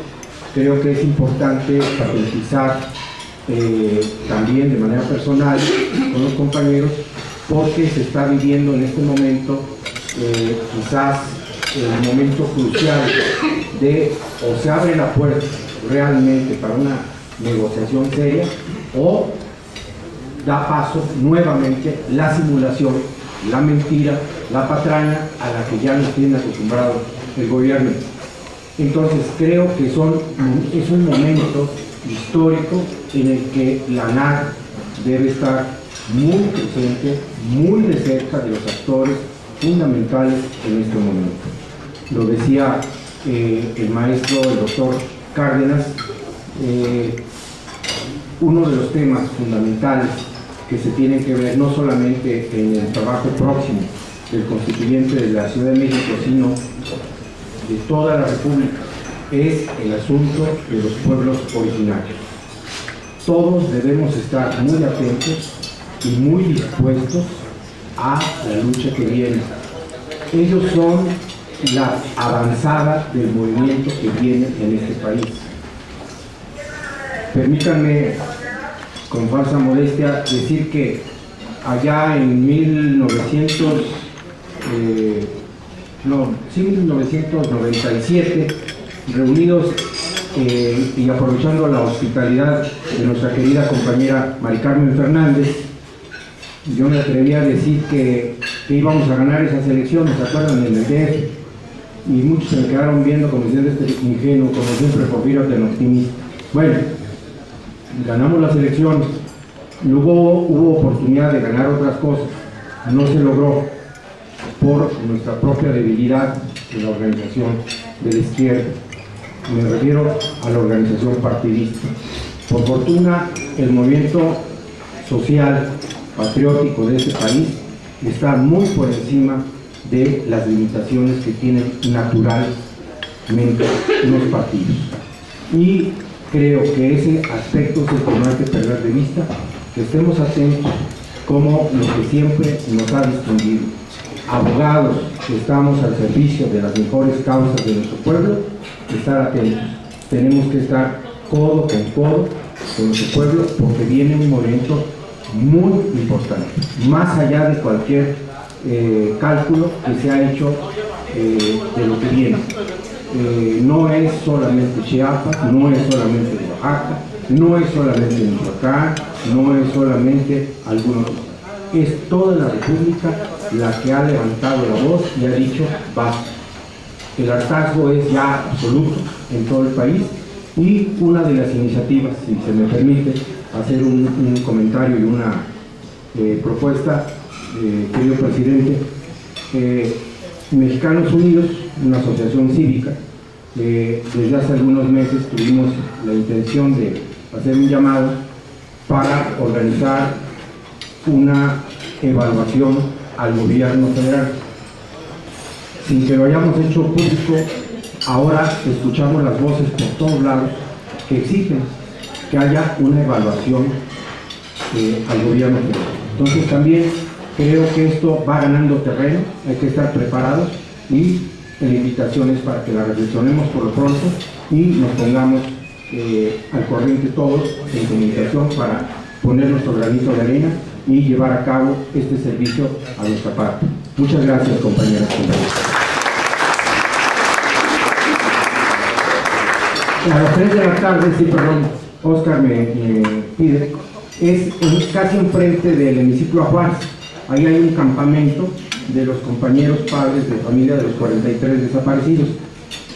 creo que es importante patriotizar también de manera personal con los compañeros, porque se está viviendo en este momento quizás el momento crucial de o se abre la puerta realmente para una negociación seria, o da paso nuevamente la simulación, la mentira, la patraña a la que ya nos tiene acostumbrado el gobierno. Entonces creo que es un momento histórico en el que la ANAC debe estar muy presente, muy de cerca de los actores fundamentales en este momento. Lo decía el maestro, el doctor Cárdenas, uno de los temas fundamentales que se tienen que ver no solamente en el trabajo próximo del constituyente de la Ciudad de México, sino de toda la República, es el asunto de los pueblos originarios. Todos debemos estar muy atentos y muy dispuestos a la lucha que viene. Ellos son la avanzada del movimiento que viene en este país. Permítanme, con falsa modestia, decir que allá en 1997, reunidos y aprovechando la hospitalidad de nuestra querida compañera Mari Carmen Fernández, yo me atrevía a decir que íbamos a ganar esas elecciones, ¿se acuerdan? En el DF, y muchos se me quedaron viendo como diciendo este ingenuo, como siempre Porfirio tan optimista. Bueno, ganamos las elecciones, luego hubo oportunidad de ganar otras cosas, no se logró por nuestra propia debilidad en la organización de la izquierda. Me refiero a la organización partidista. Por fortuna, el movimiento social, patriótico de este país está muy por encima de las limitaciones que tienen naturalmente los partidos. Y creo que ese aspecto es el que no hay que perder de vista, que estemos atentos como lo que siempre nos ha distinguido. Abogados que estamos al servicio de las mejores causas de nuestro pueblo, estar atentos. Tenemos que estar codo con codo con nuestro pueblo, porque viene un momento muy importante, más allá de cualquier cálculo que se ha hecho de lo que viene. No es solamente Chiapas, no es solamente Oaxaca, no es solamente Michoacán, no es solamente algunos. Es toda la República la que ha levantado la voz y ha dicho basta. el hartazgo es ya absoluto en todo el país, y una de las iniciativas, si se me permite hacer un comentario y una propuesta, querido presidente, Mexicanos Unidos, una asociación cívica, desde hace algunos meses tuvimos la intención de hacer un llamado para organizar una evaluación al gobierno federal. Sin que lo hayamos hecho público, ahora escuchamos las voces por todos lados que exigen que haya una evaluación al gobierno federal. Entonces también creo que esto va ganando terreno, hay que estar preparados, y la invitación es para que la reflexionemos por lo pronto y nos pongamos al corriente todos en comunicación para poner nuestro granito de arena y llevar a cabo este servicio a nuestra parte. Muchas gracias, compañeras y compañeros. A las 3 de la tarde, sí, perdón, Oscar me pide, es casi enfrente del hemiciclo a Juárez. Ahí hay un campamento de los compañeros padres de familia de los 43 desaparecidos.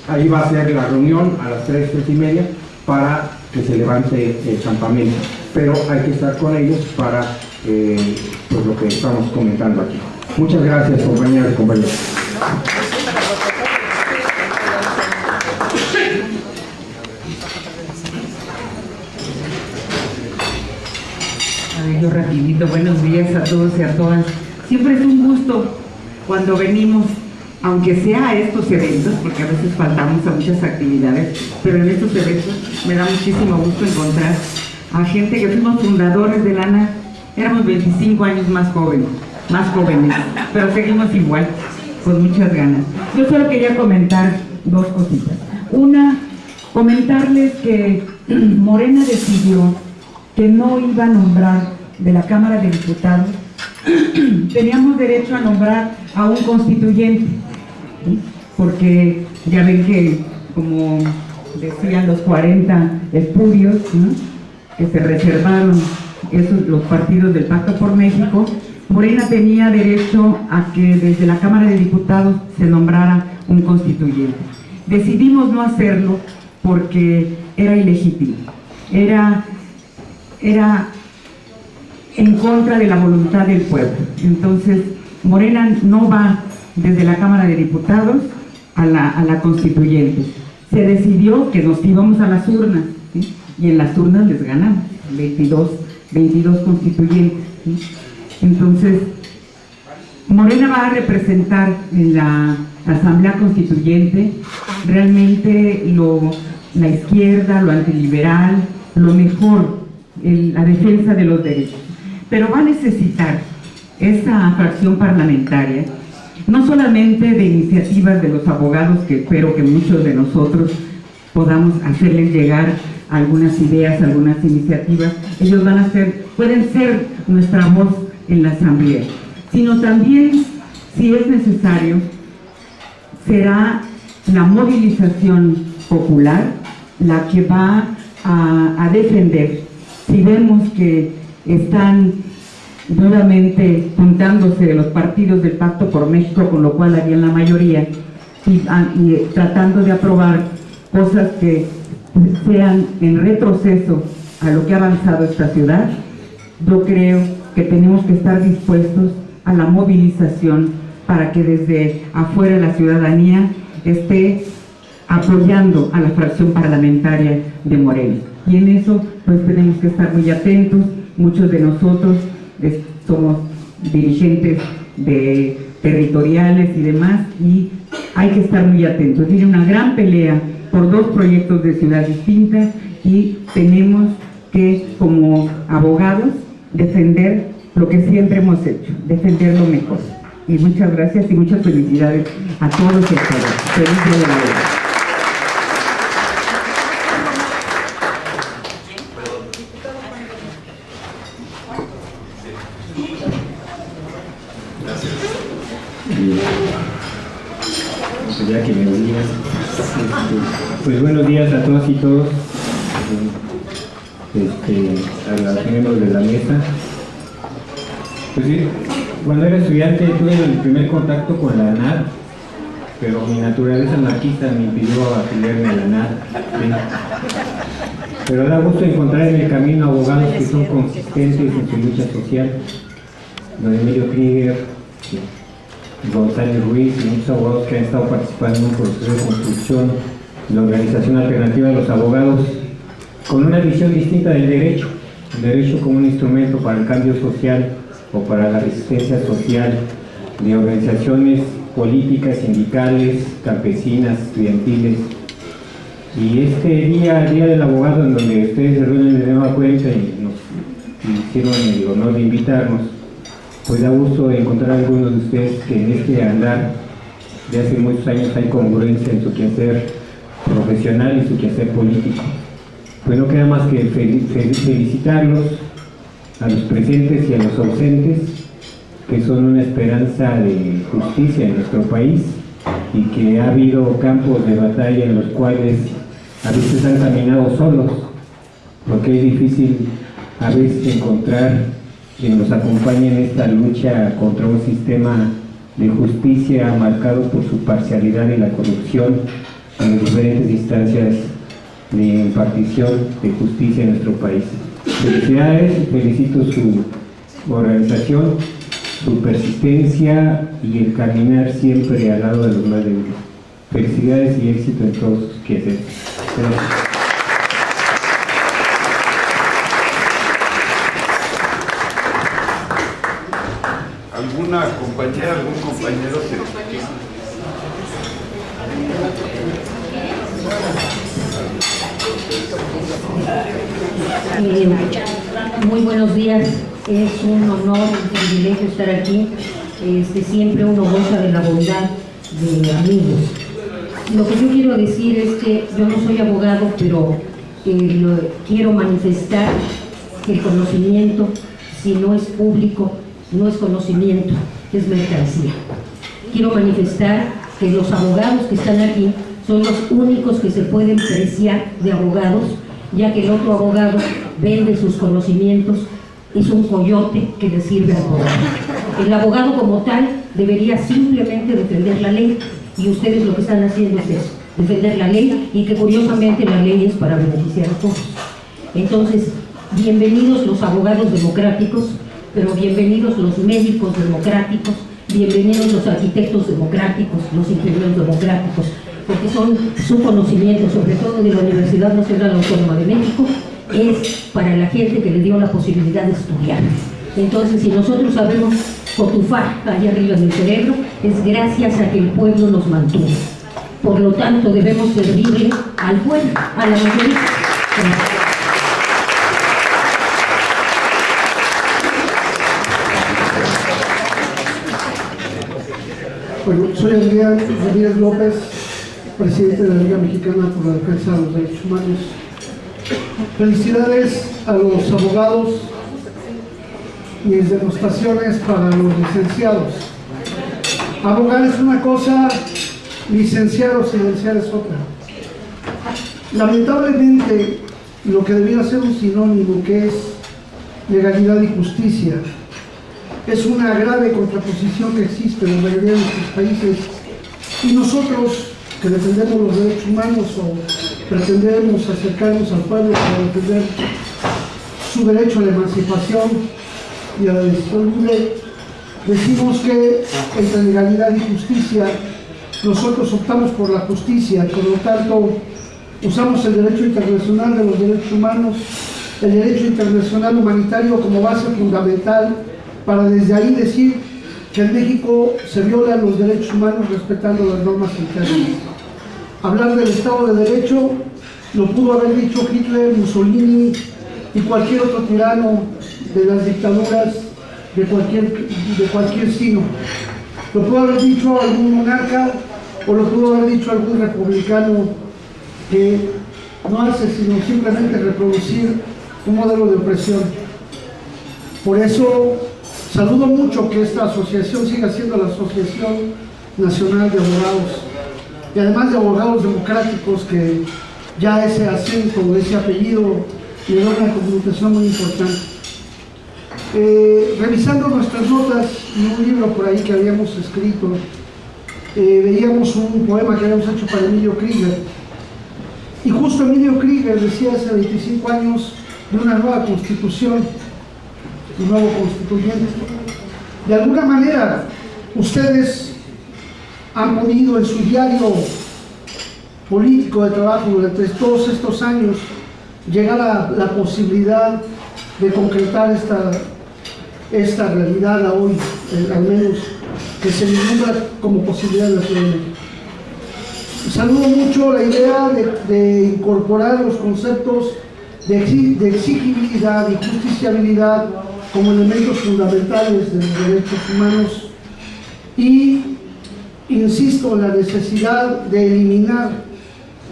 Ahí va a ser la reunión a las 3, 3:30 para que se levante el campamento. Pero hay que estar con ellos para pues lo que estamos comentando aquí. Muchas gracias, compañeras y compañeros. A ver, yo rapidito, buenos días a todos y a todas. Siempre es un gusto cuando venimos, aunque sea a estos eventos, porque a veces faltamos a muchas actividades, pero en estos eventos me da muchísimo gusto encontrar a gente que fuimos fundadores de Lana, éramos 25 años más jóvenes, pero seguimos igual, con muchas ganas. Yo solo quería comentar dos cositas. Una, comentarles que Morena decidió que no iba a nombrar de la Cámara de Diputados, teníamos derecho a nombrar a un constituyente, ¿sí? Porque ya ven que, como decían los 40 espurios, ¿no?, que se reservaron los partidos del Pacto por México, Morena tenía derecho a que desde la Cámara de Diputados se nombrara un constituyente. Decidimos no hacerlo porque era ilegítimo, era en contra de la voluntad del pueblo. Entonces, Morena no va desde la Cámara de Diputados a la constituyente. Se decidió que nos íbamos a las urnas, ¿sí? Y en las urnas les ganamos, 22 constituyentes, ¿sí? Entonces, Morena va a representar en la Asamblea Constituyente realmente la izquierda, lo antiliberal, lo mejor, la defensa de los derechos. Pero va a necesitar esa fracción parlamentaria, no solamente de iniciativas de los abogados, que espero que muchos de nosotros podamos hacerles llegar algunas ideas, algunas iniciativas. Ellos pueden ser nuestra voz en la Asamblea, sino también, si es necesario, será la movilización popular la que va a defender. Si vemos que están nuevamente juntándose los partidos del Pacto por México, con lo cual harían la mayoría, y tratando de aprobar cosas que sean en retroceso a lo que ha avanzado esta ciudad, yo creo que tenemos que estar dispuestos a la movilización para que desde afuera la ciudadanía esté apoyando a la fracción parlamentaria de Morena. Y en eso pues tenemos que estar muy atentos. Muchos de nosotros somos dirigentes territoriales y demás, y hay que estar muy atentos. Tiene una gran pelea por dos proyectos de ciudad distintas, y tenemos que, como abogados, defender lo que siempre hemos hecho, defender lo mejor. Y muchas gracias y muchas felicidades a todos y a todas. Feliz Día de la Verdad. Ya que me oías, pues buenos días a todas y todos, a los miembros de la mesa. Pues sí, cuando era estudiante tuve el primer contacto con la ANAR pero mi naturaleza anarquista me impidió afiliarme a la NAR. ¿Sí? Pero da gusto encontrar en el camino abogados que son consistentes en su lucha social. Don Emilio Krieger, González Ruiz y muchos abogados que han estado participando en un proceso de construcción de la Organización Alternativa de los Abogados con una visión distinta del derecho, el derecho como un instrumento para el cambio social o para la resistencia social de organizaciones políticas, sindicales, campesinas, estudiantiles. Y este día del abogado, en donde ustedes se reúnen de nueva cuenta y nos hicieron el honor de invitarnos, pues da gusto encontrar a algunos de ustedes que en este andar de hace muchos años hay congruencia en su quehacer profesional y su quehacer político. Pues no queda más que felicitarlos a los presentes y a los ausentes, que son una esperanza de justicia en nuestro país y que ha habido campos de batalla en los cuales a veces han caminado solos, porque es difícil a veces encontrar quien nos acompañe en esta lucha contra un sistema de justicia marcado por su parcialidad y la corrupción en las diferentes instancias de impartición de justicia en nuestro país. Felicidades, felicito su organización, su persistencia y el caminar siempre al lado de los más débiles. Felicidades y éxito en todos sus quehaceres. Gracias. ¿Alguna compañera, algún compañero que... Muy buenos días, es un honor, un privilegio estar aquí. Siempre uno goza de la bondad de amigos. Lo que yo quiero decir es que yo no soy abogado, pero quiero manifestar que el conocimiento, si no es público, no es conocimiento, es mercancía. Quiero manifestar que los abogados que están aquí son los únicos que se pueden preciar de abogados, ya que el otro abogado vende sus conocimientos, es un coyote que le sirve al abogado. El abogado como tal debería simplemente defender la ley, y ustedes lo que están haciendo es eso, defender la ley, y que curiosamente la ley es para beneficiar a todos. Entonces, bienvenidos los abogados democráticos, pero bienvenidos los médicos democráticos, bienvenidos los arquitectos democráticos, los ingenieros democráticos, porque su conocimiento, sobre todo de la Universidad Nacional Autónoma de México, es para la gente que le dio la posibilidad de estudiar. Entonces, si nosotros sabemos cotufar allá arriba en el cerebro, es gracias a que el pueblo nos mantuvo. Por lo tanto, debemos servirle al pueblo, a la mayoría. Bueno, soy Adrián Ramírez López, presidente de la Liga Mexicana por la Defensa de los Derechos Humanos. Felicidades a los abogados, mis demostraciones para los licenciados. Abogar es una cosa, licenciar o silenciar es otra. Lamentablemente, lo que debiera ser un sinónimo, que es legalidad y justicia, es una grave contraposición que existe en la mayoría de nuestros países, y nosotros que defendemos los derechos humanos o pretendemos acercarnos al pueblo para defender su derecho a la emancipación y a la decisión libre, decimos que entre legalidad y justicia nosotros optamos por la justicia. Por lo tanto, usamos el derecho internacional de los derechos humanos, el derecho internacional humanitario como base fundamental para desde ahí decir que en México se violan los derechos humanos respetando las normas internas. Hablar del Estado de Derecho lo pudo haber dicho Hitler, Mussolini y cualquier otro tirano de las dictaduras de cualquier signo. Lo pudo haber dicho algún monarca o lo pudo haber dicho algún republicano que no hace sino simplemente reproducir un modelo de opresión. Por eso saludo mucho que esta asociación siga siendo la Asociación Nacional de Abogados, y además de abogados democráticos, que ya ese acento, ese apellido le da una connotación muy importante. Revisando nuestras notas y un libro por ahí que habíamos escrito, veíamos un poema que habíamos hecho para Emilio Krieger. Y justo Emilio Krieger decía hace 25 años de una nueva constitución, un nuevo constituyente. De alguna manera, ustedes han podido en su diario político de trabajo durante todos estos años llegar a la posibilidad de concretar esta realidad a hoy, al menos que se vislumbra como posibilidad en la Ciudad de México. Saludo mucho la idea de incorporar los conceptos de exigibilidad y justiciabilidad como elementos fundamentales de los derechos humanos, y insisto en la necesidad de eliminar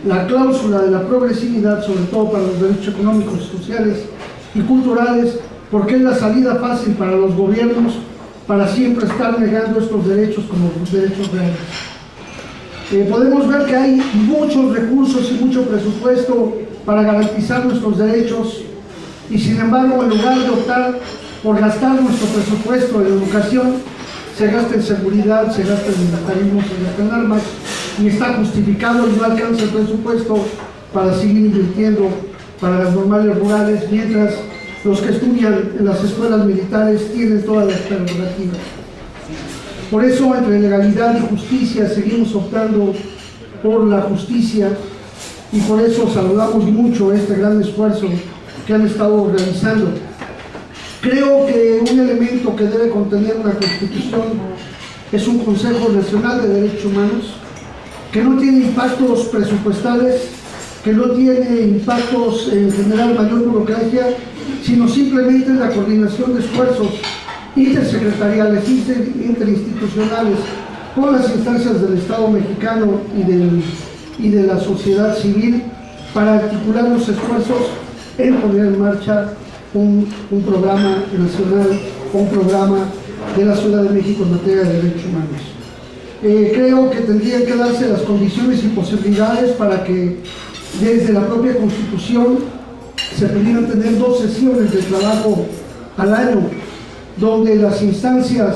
la cláusula de la progresividad, sobre todo para los derechos económicos, sociales y culturales, porque es la salida fácil para los gobiernos para siempre estar negando estos derechos como los derechos reales. Podemos ver que hay muchos recursos y mucho presupuesto para garantizar nuestros derechos, y sin embargo, en lugar de optar por gastar nuestro presupuesto en educación, se gasta en seguridad, se gasta en militarismo, se gasta en armas, y está justificado y no alcanza el presupuesto para seguir invirtiendo para las normales rurales, mientras los que estudian en las escuelas militares tienen todas las prerrogativas. Por eso, entre legalidad y justicia, seguimos optando por la justicia, y por eso saludamos mucho este gran esfuerzo que han estado realizando. Creo que un elemento que debe contener una Constitución es un Consejo Nacional de Derechos Humanos que no tiene impactos presupuestales, que no tiene impactos en general mayor burocracia, sino simplemente la coordinación de esfuerzos intersecretariales, interinstitucionales, con las instancias del Estado mexicano y de la sociedad civil, para articular los esfuerzos en poner en marcha un programa nacional, un programa de la Ciudad de México en materia de derechos humanos. Creo que tendrían que darse las condiciones y posibilidades para que desde la propia Constitución se pudieran tener 2 sesiones de trabajo al año, donde las instancias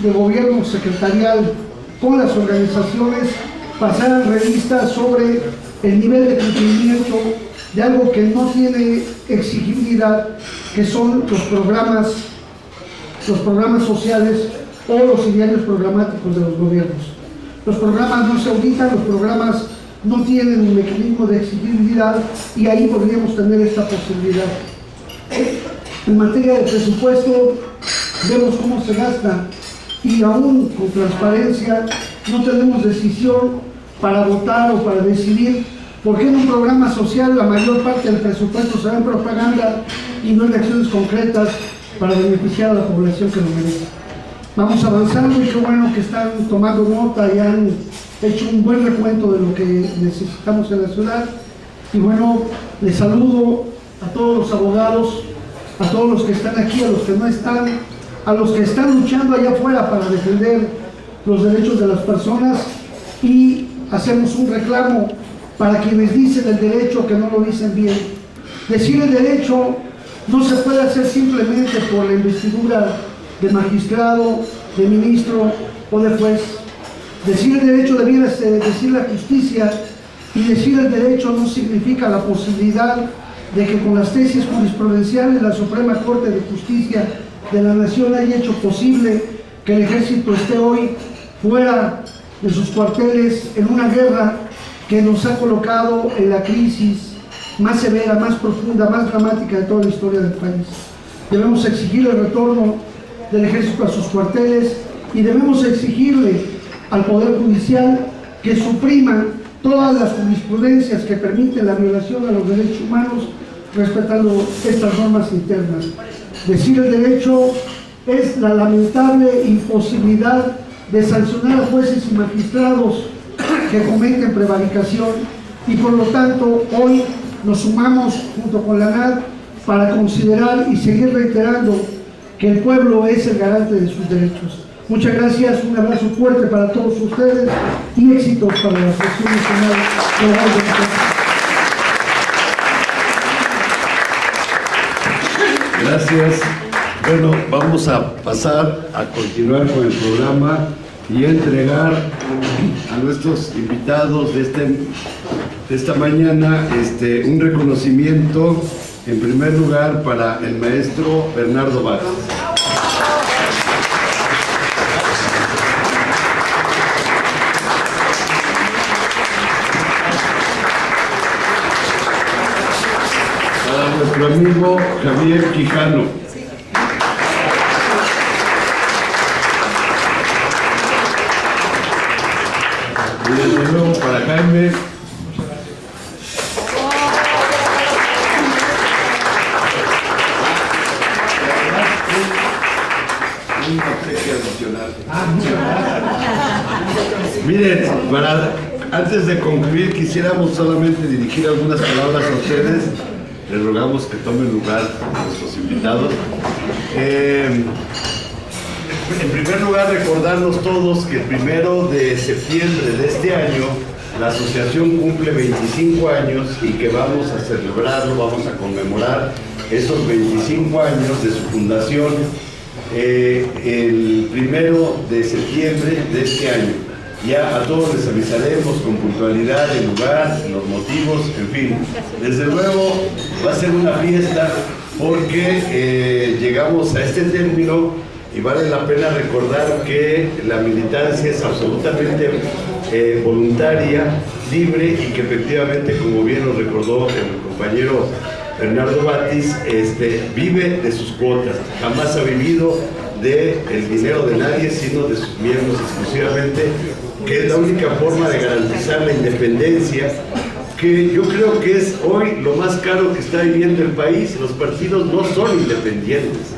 de gobierno secretarial con las organizaciones pasaran revistas sobre el nivel de cumplimiento de algo que no tiene exigibilidad, que son los programas sociales o los idearios programáticos de los gobiernos. Los programas no se auditan, los programas no tienen un mecanismo de exigibilidad, y ahí podríamos tener esta posibilidad. En materia de presupuesto, vemos cómo se gasta, y aún con transparencia no tenemos decisión para votar o para decidir por qué en un programa social la mayor parte del presupuesto se va en propaganda y no en acciones concretas para beneficiar a la población que lo merece. Vamos avanzando, y qué bueno que están tomando nota y han hecho un buen recuento de lo que necesitamos en la ciudad. Y bueno, les saludo a todos los abogados, a todos los que están aquí, a los que no están, a los que están luchando allá afuera para defender los derechos de las personas, y hacemos un reclamo para quienes dicen el derecho que no lo dicen bien. Decir el derecho no se puede hacer simplemente por la investidura de magistrado, de ministro o de juez. Decir el derecho debiera ser decir la justicia, y decir el derecho no significa la posibilidad de que con las tesis jurisprudenciales la Suprema Corte de Justicia de la Nación haya hecho posible que el ejército esté hoy fuera de sus cuarteles en una guerra que nos ha colocado en la crisis más severa, más profunda, más dramática de toda la historia del país. Debemos exigir el retorno del ejército a sus cuarteles, y debemos exigirle al Poder Judicial que suprima todas las jurisprudencias que permiten la violación a los derechos humanos, respetando estas normas internas. Decir el derecho es la lamentable imposibilidad de sancionar a jueces y magistrados que cometen prevaricación, y por lo tanto hoy nos sumamos junto con la NAD para considerar y seguir reiterando que el pueblo es el garante de sus derechos. Muchas gracias, un abrazo fuerte para todos ustedes y éxitos para la Sección Nacional Global de Gracias. Bueno, vamos a pasar a continuar con el programa y entregar a nuestros invitados de esta mañana un reconocimiento, en primer lugar, para el maestro Bernardo Batis. Para nuestro amigo Javier Quijano. Y desde luego para Jaime. Un obsequio adicional. Miren, antes de concluir, quisiéramos solamente dirigir algunas palabras a ustedes. Les rogamos que tomen lugar a nuestros invitados. En primer lugar, recordarnos todos que el 1 de septiembre de este año la asociación cumple 25 años y que vamos a celebrarlo, vamos a conmemorar esos 25 años de su fundación el 1 de septiembre de este año. Ya a todos les avisaremos con puntualidad el lugar, los motivos, en fin. Desde luego va a ser una fiesta porque llegamos a este término. Y vale la pena recordar que la militancia es absolutamente voluntaria, libre y que efectivamente, como bien nos recordó el compañero Bernardo Batis, vive de sus cuotas. Jamás ha vivido del dinero de nadie, sino de sus miembros exclusivamente, que es la única forma de garantizar la independencia, que yo creo que es hoy lo más caro que está viviendo el país. Los partidos no son independientes.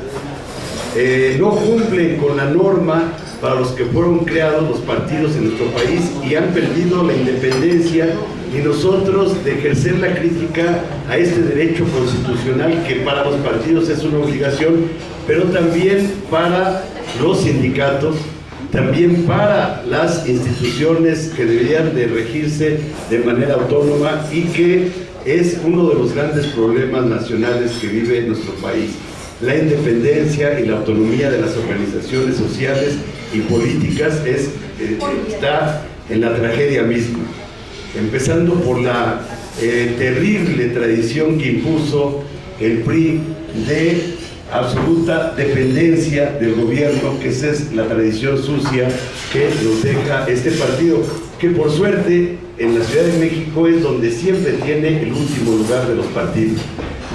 No cumplen con la norma para los que fueron creados los partidos en nuestro país y han perdido la independencia, y nosotros de ejercer la crítica a este derecho constitucional que para los partidos es una obligación, pero también para los sindicatos, también para las instituciones que deberían de regirse de manera autónoma y que es uno de los grandes problemas nacionales que vive nuestro país. La independencia y la autonomía de las organizaciones sociales y políticas está en la tragedia misma, empezando por la terrible tradición que impuso el PRI de absoluta dependencia del gobierno, que esa es la tradición sucia que nos deja este partido, que por suerte en la Ciudad de México es donde siempre tiene el último lugar de los partidos,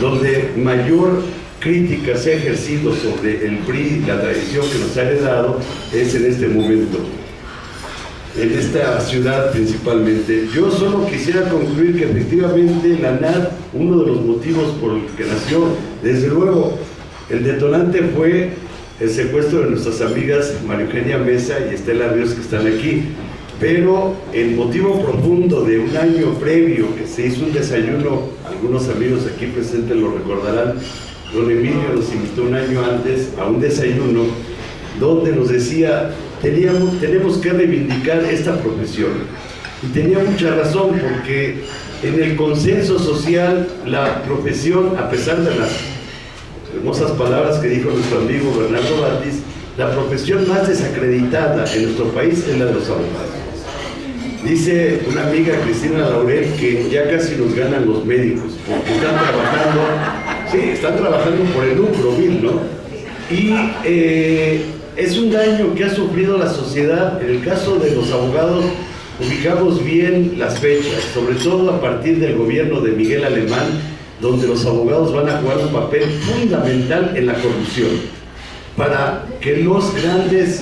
donde mayor crítica se ha ejercido sobre el PRI, la tradición que nos ha heredado, es en este momento, en esta ciudad principalmente. Yo solo quisiera concluir que efectivamente la NAD, uno de los motivos por el que nació, desde luego, el detonante fue el secuestro de nuestras amigas María Eugenia Mesa y Estela Ríos, que están aquí, pero el motivo profundo de un año previo, que se hizo un desayuno, algunos amigos aquí presentes lo recordarán, don Emilio nos invitó un año antes a un desayuno donde nos decía, tenemos que reivindicar esta profesión. Y tenía mucha razón, porque en el consenso social la profesión, a pesar de las hermosas palabras que dijo nuestro amigo Bernardo Batis, la profesión más desacreditada en nuestro país es la de los abogados. Dice una amiga, Cristina Laurel, que ya casi nos ganan los médicos, porque están trabajando por el lucro vil, ¿no? Y es un daño que ha sufrido la sociedad. En el caso de los abogados, ubicamos bien las fechas, sobre todo a partir del gobierno de Miguel Alemán, donde los abogados van a jugar un papel fundamental en la corrupción, para que los grandes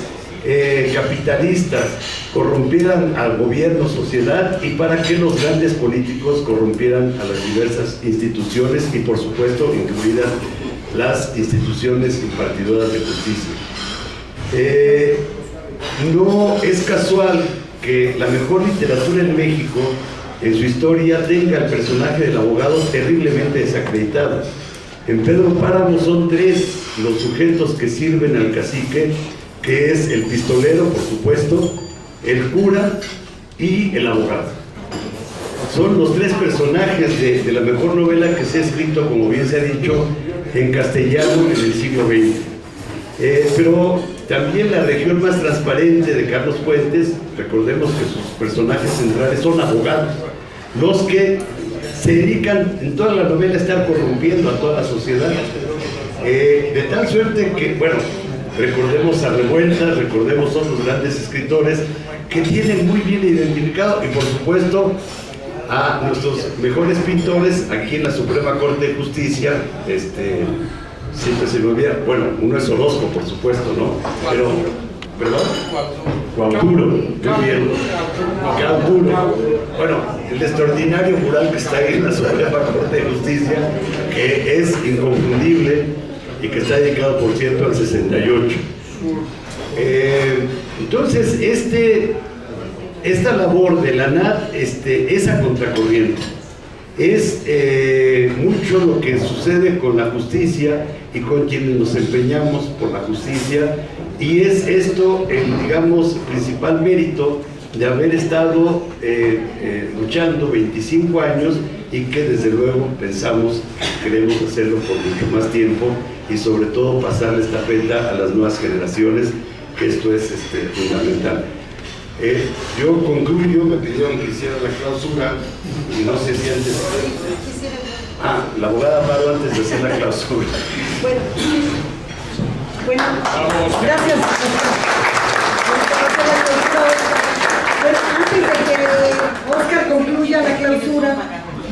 capitalistas corrompieran al gobierno, sociedad, y para que los grandes políticos corrompieran a las diversas instituciones y, por supuesto, incluidas las instituciones impartidoras de justicia. No es casual que la mejor literatura en México, en su historia, tenga el personaje del abogado terriblemente desacreditado. En Pedro Páramo son 3 los sujetos que sirven al cacique, que es el pistolero, por supuesto, el cura y el abogado. Son los 3 personajes de la mejor novela que se ha escrito, como bien se ha dicho, en castellano en el siglo XX. Pero también la región más transparente de Carlos Fuentes. Recordemos que sus personajes centrales son abogados, los que se dedican en toda la novela a estar corrompiendo a toda la sociedad, de tal suerte que, bueno, recordemos a Revueltas, recordemos otros grandes escritores que tienen muy bien identificado, y por supuesto a nuestros mejores pintores aquí en la Suprema Corte de Justicia. Siempre se me olvida, bueno, uno es Orozco, por supuesto, ¿no? Pero, ¿perdón? Cuauhturo, muy bien. Cuauhturo. Bueno, el extraordinario mural que está ahí en la Suprema Corte de Justicia, que es inconfundible y que está dedicado, por cierto, al 68. Entonces, esta labor de la NAT, esa contracorriente, es mucho lo que sucede con la justicia y con quienes nos empeñamos por la justicia, y es esto el, digamos, principal mérito de haber estado luchando 25 años, y que desde luego pensamos que queremos hacerlo por mucho más tiempo, y sobre todo pasar la estafeta a las nuevas generaciones, que esto es fundamental. Yo concluyo, me pidieron que hiciera la clausura, y no sé si antes... la abogada Amaro, antes de hacer la clausura. Bueno, gracias. Bueno, antes de que Oscar concluya la clausura,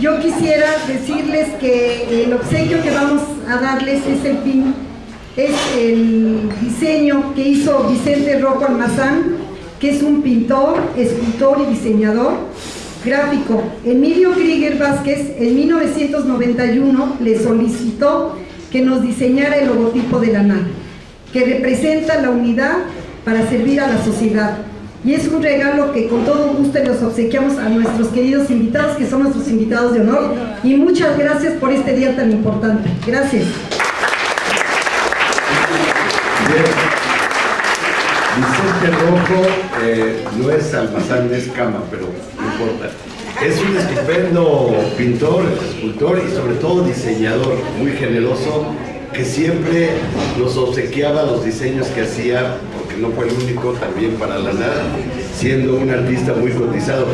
yo quisiera decirles que el obsequio que vamos a darles es el diseño que hizo Vicente Rojo Almazán, que es un pintor, escultor y diseñador gráfico. Emilio Krieger Vázquez en 1991 le solicitó que nos diseñara el logotipo de la NAT, que representa la unidad para servir a la sociedad. Y es un regalo que con todo gusto les obsequiamos a nuestros queridos invitados, que son nuestros invitados de honor. Y muchas gracias por este día tan importante. Gracias. Vicente Rojo no es Almazán, es Cama, pero no importa. Es un estupendo pintor, escultor y sobre todo diseñador, muy generoso, que siempre nos obsequiaba los diseños que hacía, porque no fue el único, también para la NAT, siendo un artista muy cotizado.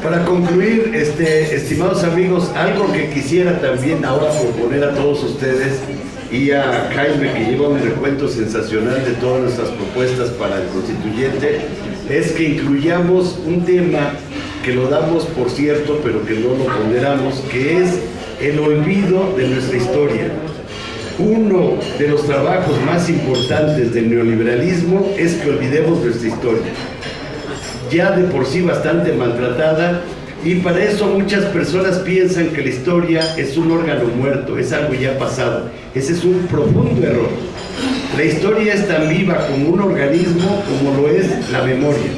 Para concluir, estimados amigos, algo que quisiera también ahora proponer a todos ustedes, y a Jaime, que lleva un recuento sensacional de todas nuestras propuestas para el constituyente, es que incluyamos un tema que lo damos por cierto, pero que no lo ponderamos, que es el olvido de nuestra historia. Uno de los trabajos más importantes del neoliberalismo es que olvidemos nuestra historia, ya de por sí bastante maltratada, y para eso muchas personas piensan que la historia es un órgano muerto, es algo ya pasado. Ese es un profundo error. La historia es tan viva como un organismo como lo es la memoria.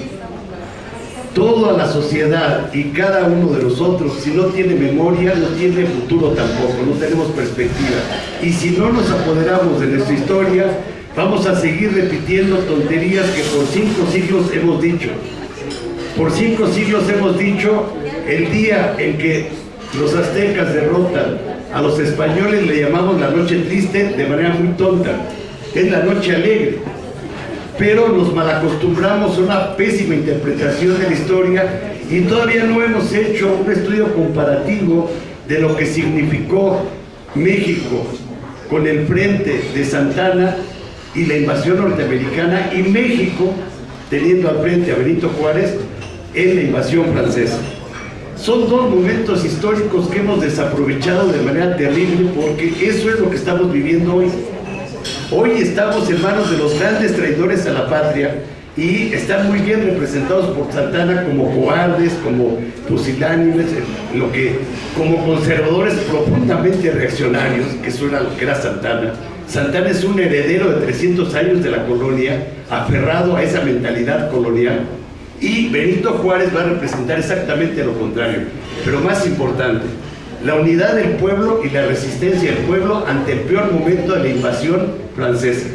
Toda la sociedad y cada uno de nosotros, si no tiene memoria, no tiene futuro tampoco, no tenemos perspectiva. Y si no nos apoderamos de nuestra historia, vamos a seguir repitiendo tonterías que por 5 siglos hemos dicho. Por 5 siglos hemos dicho: el día en que los aztecas derrotan a los españoles le llamamos la noche triste de manera muy tonta, es la noche alegre. Pero nos malacostumbramos a una pésima interpretación de la historia, y todavía no hemos hecho un estudio comparativo de lo que significó México con el frente de Santana y la invasión norteamericana, y México teniendo al frente a Benito Juárez en la invasión francesa. Son dos momentos históricos que hemos desaprovechado de manera terrible, porque eso es lo que estamos viviendo hoy. Hoy estamos en manos de los grandes traidores a la patria, y están muy bien representados por Santana como cobardes, como pusilánimes, como conservadores profundamente reaccionarios, que eso era lo que era Santana. Santana es un heredero de 300 años de la colonia, aferrado a esa mentalidad colonial, y Benito Juárez va a representar exactamente lo contrario, pero más importante, la unidad del pueblo y la resistencia del pueblo ante el peor momento de la invasión francesa.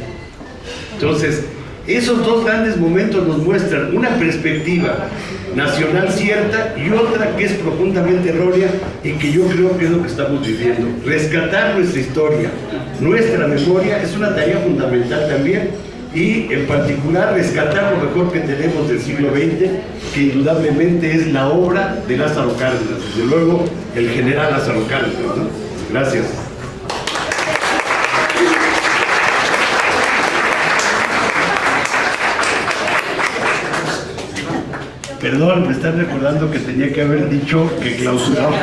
Entonces, esos dos grandes momentos nos muestran una perspectiva nacional cierta y otra que es profundamente errónea, y que yo creo que es lo que estamos viviendo. Rescatar nuestra historia, nuestra memoria, es una tarea fundamental también, y en particular rescatar lo mejor que tenemos del siglo XX, que indudablemente es la obra de Lázaro Cárdenas, desde luego el general Lázaro Cárdenas, ¿no? Gracias. Perdón, me están recordando que tenía que haber dicho que clausurábamos.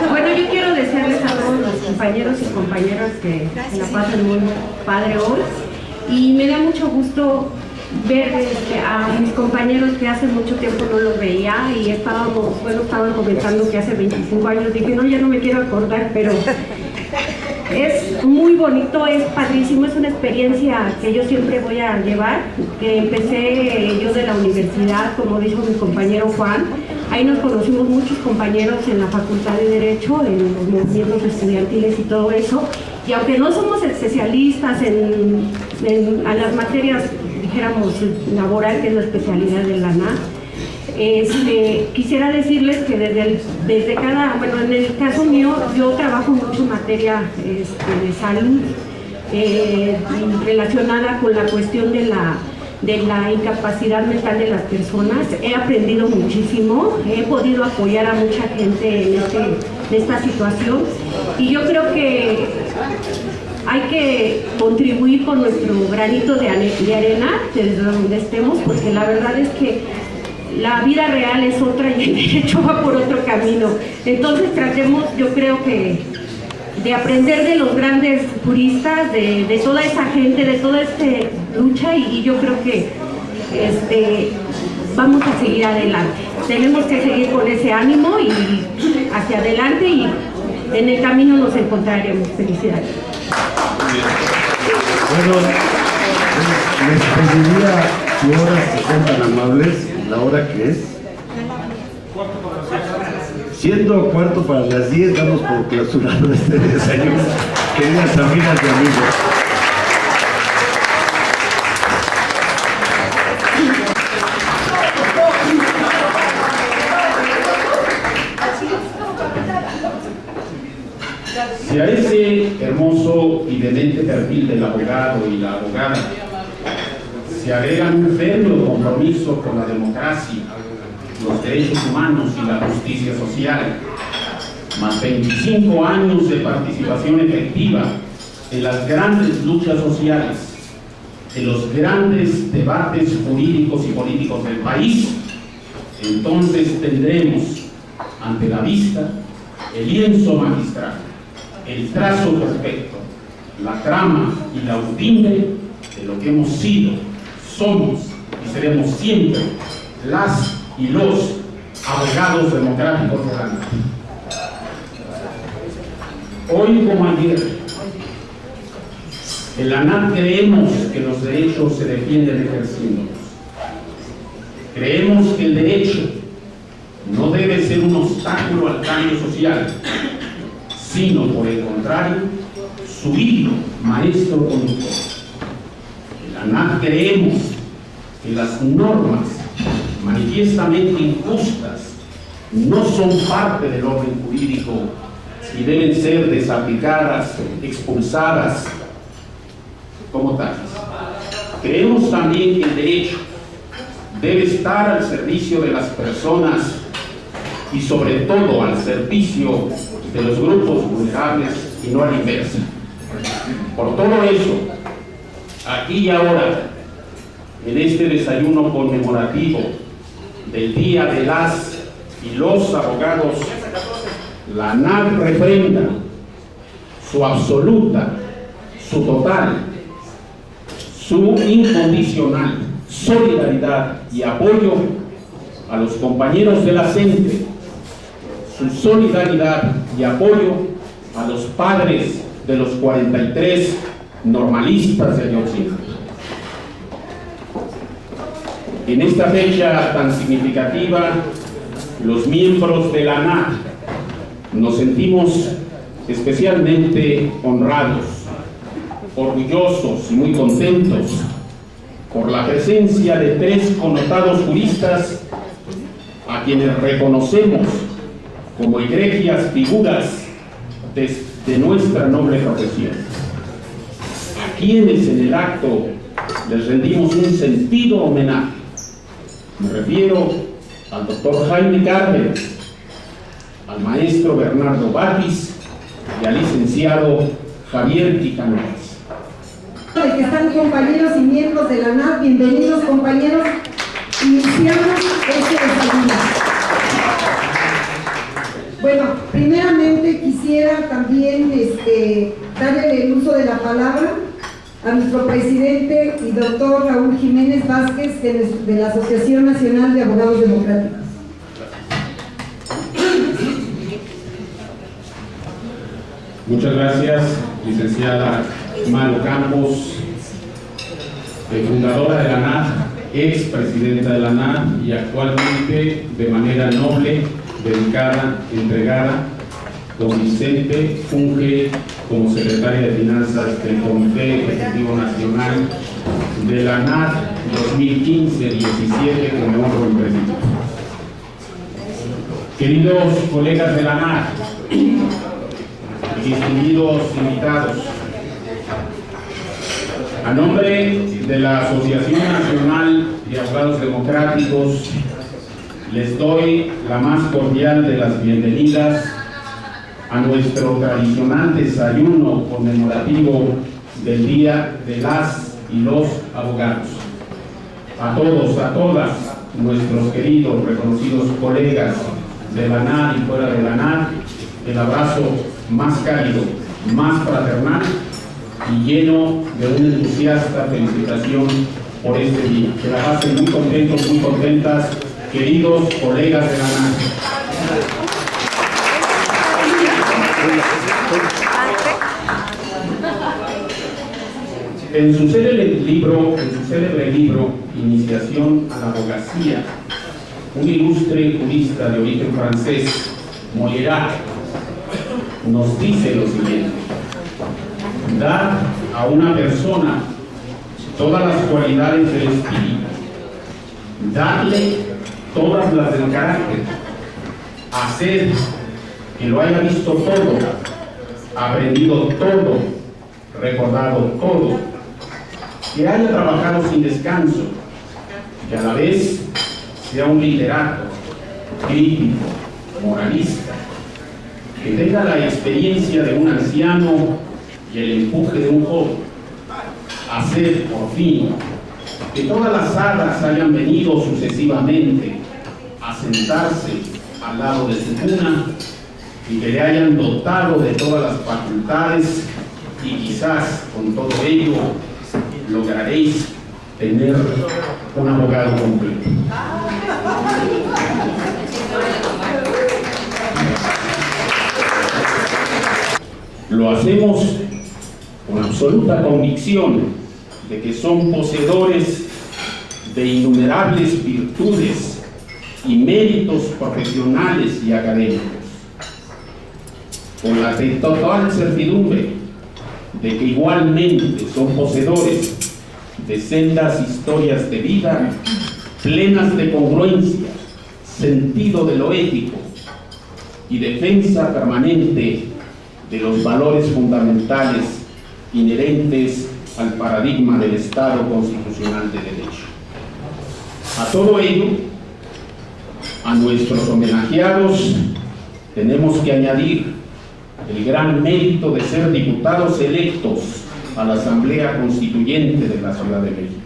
Bueno, yo quiero desearles a todos los compañeros y compañeras que la pasen muy padre hoy, y me da mucho gusto ver a mis compañeros que hace mucho tiempo no los veía, y estaban comentando que hace 25 años, dije no, ya no me quiero acordar, pero es muy bonito, es padrísimo, es una experiencia que yo siempre voy a llevar, que empecé yo de la universidad, como dijo mi compañero Juan, ahí nos conocimos muchos compañeros en la Facultad de Derecho, en los movimientos estudiantiles y todo eso, y aunque no somos especialistas en las materias, dijéramos, laboral, que es la especialidad de la ANAT, quisiera decirles que desde cada, bueno, en el caso mío, yo trabajo mucho en materia de salud, relacionada con la cuestión de la incapacidad mental de las personas. He aprendido muchísimo, he podido apoyar a mucha gente en esta situación, y yo creo que hay que contribuir con nuestro granito de arena desde donde estemos, porque la verdad es que la vida real es otra y el derecho va por otro camino. Entonces tratemos, yo creo que, de aprender de los grandes juristas, de toda esa gente, de toda esta lucha, y yo creo que vamos a seguir adelante. Tenemos que seguir con ese ánimo y hacia adelante, y en el camino nos encontraremos. Felicidades. Bueno, les pediría, si ahora se sean tan amables, la hora que es. Siendo cuarto para las 10, damos por clausurado este desayuno. Queridas amigas y amigos. Si a ese hermoso y vehemente perfil del abogado y la abogada se agregan un férreo compromiso con la democracia, los derechos humanos y la justicia social, más 25 años de participación efectiva en las grandes luchas sociales, en los grandes debates jurídicos y políticos del país, entonces tendremos ante la vista el lienzo magistral, el trazo perfecto, la trama y la urdimbre de lo que hemos sido, somos y seremos siempre las y los abogados democráticos de la ANAT. Hoy como ayer, en la ANAT creemos que los derechos se defienden ejerciéndolos. Creemos que el derecho no debe ser un obstáculo al cambio social, sino por el contrario, su hilo maestro conductor. En la ANAT creemos que las normas manifiestamente injustas no son parte del orden jurídico y deben ser desaplicadas, expulsadas como tales. Creemos también que el derecho debe estar al servicio de las personas y sobre todo al servicio de los grupos vulnerables y no a la inversa. Por todo eso, aquí y ahora, en este desayuno conmemorativo del Día de las y los Abogados, la ANAT refrenda su absoluta, su total, su incondicional solidaridad y apoyo a los compañeros de la CENTE, su solidaridad y apoyo a los padres de los 43 normalistas de Ayotzinapa. En esta fecha tan significativa, los miembros de la ANAT nos sentimos especialmente honrados, orgullosos y muy contentos por la presencia de 3 connotados juristas a quienes reconocemos como egregias figuras de nuestra noble profesión, a quienes en el acto les rendimos un sentido homenaje. Me refiero al doctor Jaime Cárdenas, al maestro Bernardo Batis y al licenciado Javier Quijanuevas. De que están compañeros y miembros de la NAD, bienvenidos compañeros, iniciamos este desayuno. Bueno, primeramente quisiera también darle el uso de la palabra a nuestro presidente y doctor Raúl Jiménez Vázquez de la Asociación Nacional de Abogados Democráticos. Muchas gracias, licenciada Maru Campos, fundadora de la NAD, ex presidenta de la NAD y actualmente de manera noble, dedicada, entregada. Don Vicente funge como secretaria de Finanzas del Comité Ejecutivo Nacional de la NAD 2015-17, que me honro en presidir. Queridos colegas de la NAD, distinguidos invitados, a nombre de la Asociación Nacional de Abogados Democráticos, les doy la más cordial de las bienvenidas a nuestro tradicional desayuno conmemorativo del Día de las y los Abogados. A todos, a todas nuestros queridos, reconocidos colegas de la NAD y fuera de la NAD, el abrazo más cálido, más fraternal y lleno de una entusiasta felicitación por este día. Que la pasen muy contentos, muy contentas, queridos colegas de la NAD. En su célebre libro Iniciación a la Abogacía, un ilustre jurista de origen francés, Molière, nos dice lo siguiente: dar a una persona todas las cualidades del espíritu, darle todas las del carácter, hacer que lo haya visto todo, aprendido todo, recordado todo, que haya trabajado sin descanso, que a la vez sea un literato, crítico, moralista, que tenga la experiencia de un anciano y el empuje de un joven, hacer por fin que todas las hadas hayan venido sucesivamente a sentarse al lado de su cuna y que le hayan dotado de todas las facultades, y quizás con todo ello lograréis tener un abogado completo. Lo hacemos con absoluta convicción de que son poseedores de innumerables virtudes y méritos profesionales y académicos, con la total certidumbre de que igualmente son poseedores de sendas historias de vida plenas de congruencia, sentido de lo ético y defensa permanente de los valores fundamentales inherentes al paradigma del Estado constitucional de derecho. A todo ello, a nuestros homenajeados tenemos que añadir el gran mérito de ser diputados electos a la Asamblea Constituyente de la Ciudad de México.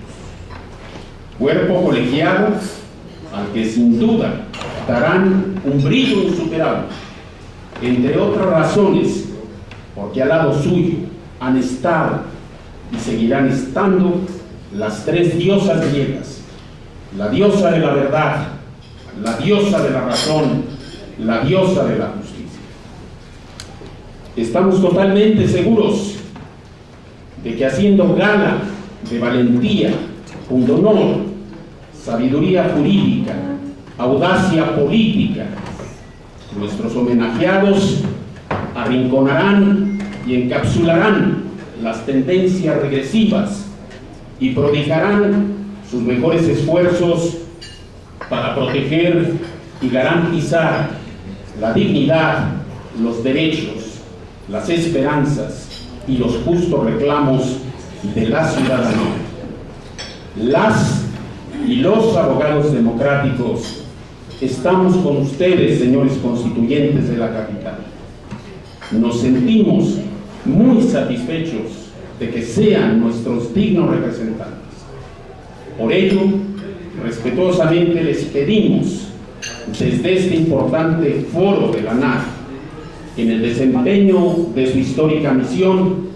Cuerpo colegiado al que sin duda darán un brillo insuperable, entre otras razones, porque al lado suyo han estado y seguirán estando las tres diosas griegas: la diosa de la verdad, la diosa de la razón, la diosa de la justicia. Estamos totalmente seguros de que haciendo gala de valentía, pundonor, sabiduría jurídica, audacia política, nuestros homenajeados arrinconarán y encapsularán las tendencias regresivas y prodigarán sus mejores esfuerzos para proteger y garantizar la dignidad, los derechos, las esperanzas y los justos reclamos de la ciudadanía. Las y los abogados democráticos estamos con ustedes, señores constituyentes de la capital. Nos sentimos muy satisfechos de que sean nuestros dignos representantes. Por ello, respetuosamente les pedimos, desde este importante foro de la NAR, en el desempeño de su histórica misión,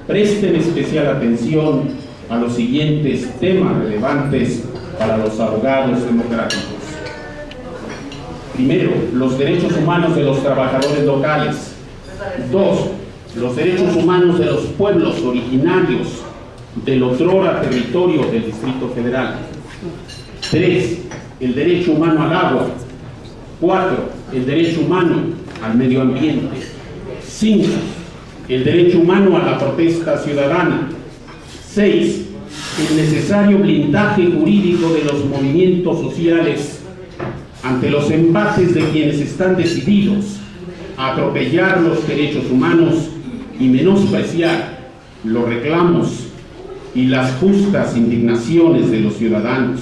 presten especial atención a los siguientes temas relevantes para los abogados democráticos. Primero, los derechos humanos de los trabajadores locales. 2. Los derechos humanos de los pueblos originarios del otrora territorio del Distrito Federal. 3. El derecho humano al agua. 4. El derecho humano al medio ambiente. 5. El derecho humano a la protesta ciudadana. 6. El necesario blindaje jurídico de los movimientos sociales ante los embates de quienes están decididos a atropellar los derechos humanos y menospreciar los reclamos y las justas indignaciones de los ciudadanos.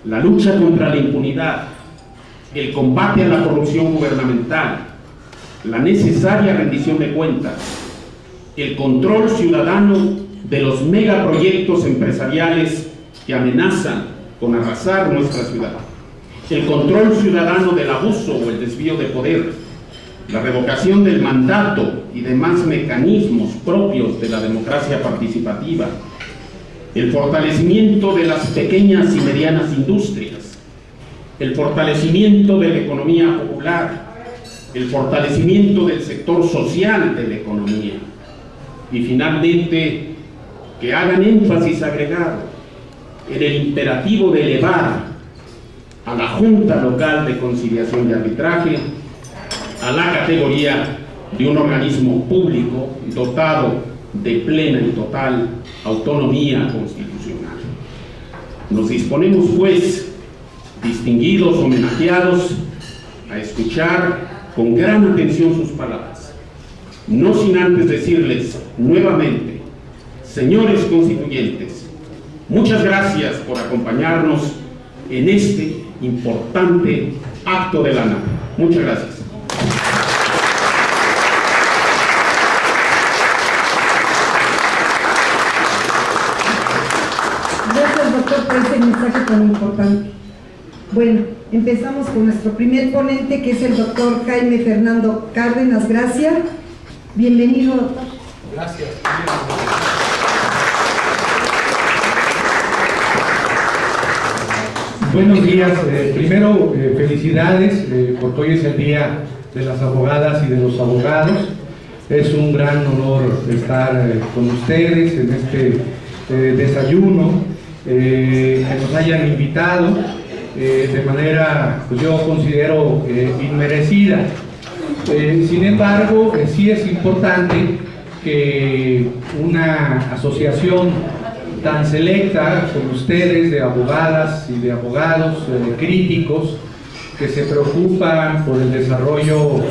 La lucha contra la impunidad, el combate a la corrupción gubernamental, la necesaria rendición de cuentas, el control ciudadano de los megaproyectos empresariales que amenazan con arrasar nuestra ciudad, el control ciudadano del abuso o el desvío de poder, la revocación del mandato y demás mecanismos propios de la democracia participativa, el fortalecimiento de las pequeñas y medianas industrias, el fortalecimiento de la economía popular, el fortalecimiento del sector social de la economía y finalmente que hagan énfasis agregado en el imperativo de elevar a la Junta Local de Conciliación y Arbitraje a la categoría de un organismo público dotado de plena y total autonomía constitucional. Nos disponemos, pues, distinguidos homenajeados, a escuchar con gran atención sus palabras, no sin antes decirles nuevamente: señores constituyentes, muchas gracias por acompañarnos en este importante acto de la NAR. Muchas gracias. Gracias, doctor, por este mensaje tan importante. Bueno, empezamos con nuestro primer ponente, que es el doctor Jaime Fernando Cárdenas Gracia. Bienvenido, doctor. Gracias. Buenos días. Primero, felicidades porque hoy es el Día de las Abogadas y de los Abogados. Es un gran honor estar con ustedes en este desayuno, que nos hayan invitado de manera, pues yo considero, inmerecida. Sin embargo, sí es importante que una asociación tan selecta como ustedes, de abogadas y de abogados críticos, que se preocupan por el desarrollo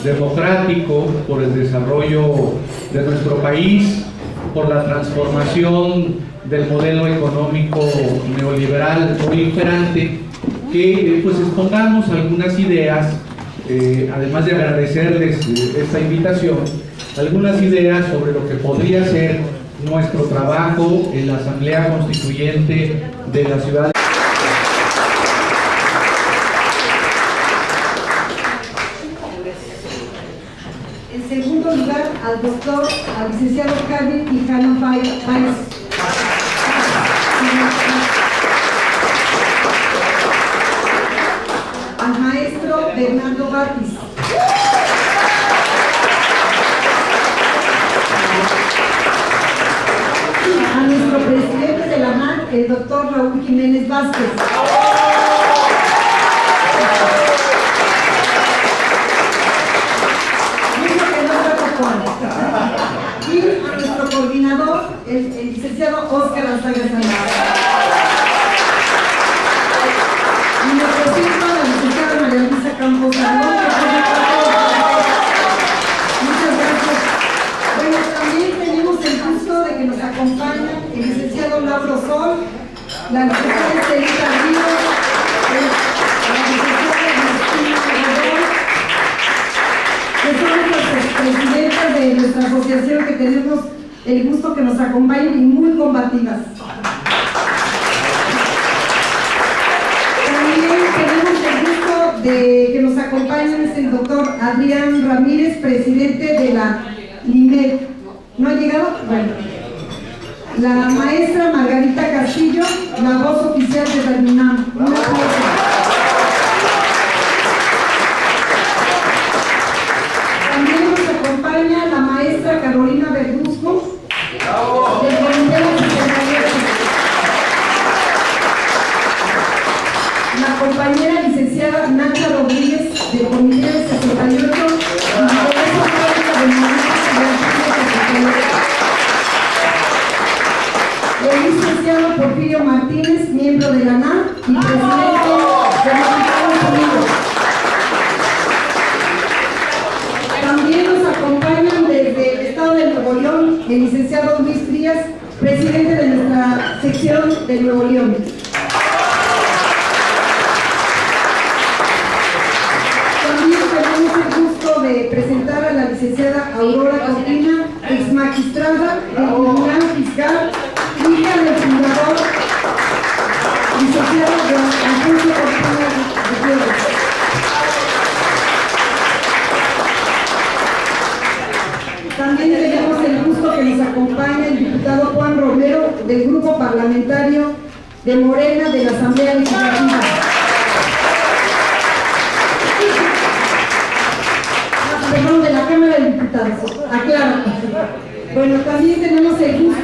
democrático, por el desarrollo de nuestro país, por la transformación del modelo económico neoliberal proliferante, que pues expongamos algunas ideas, además de agradecerles esta invitación, algunas ideas sobre lo que podría ser nuestro trabajo en la Asamblea Constituyente de la ciudad. En segundo lugar, al licenciado Javier Quijano Páez. Al maestro Bernardo Batis. A nuestro presidente de la MAN, el doctor Raúl Jiménez Vázquez. Y a nuestro coordinador, el licenciado Óscar Alzaga Sandoval. Y nuestro centro, la licenciada el gusto que nos acompañen y muy combativas. También tenemos el gusto de que nos acompañe el doctor Adrián Ramírez, presidente de la LIMED. ¿No ha llegado? Bueno. La maestra Margarita Castillo, la voz oficial de la UNAM. Un aplauso. También nos acompaña la maestra Carolina Verduzco, del Comité del 68. La compañera licenciada Nacha Rodríguez, del Comité del 68, el licenciado Porfirio Martínez, miembro de la NAM y presidente de los Estados Unidos. También nos acompañan desde el Estado de Nuevo León el licenciado Luis Frías, presidente de nuestra sección de Nuevo León. También tenemos el gusto de presentar a la licenciada Aurora Cortina, ex magistrada del Tribunal Fiscal, hija del fundador, licenciado de Alfonso Cortina Gutiérrez. También tenemos el gusto que nos acompaña el diputado Juan Romero, del Grupo Parlamentario de Morena de la Asamblea Legislativa. Perdón, de la Cámara de Diputados. Aclaro. Bueno, también tenemos el gusto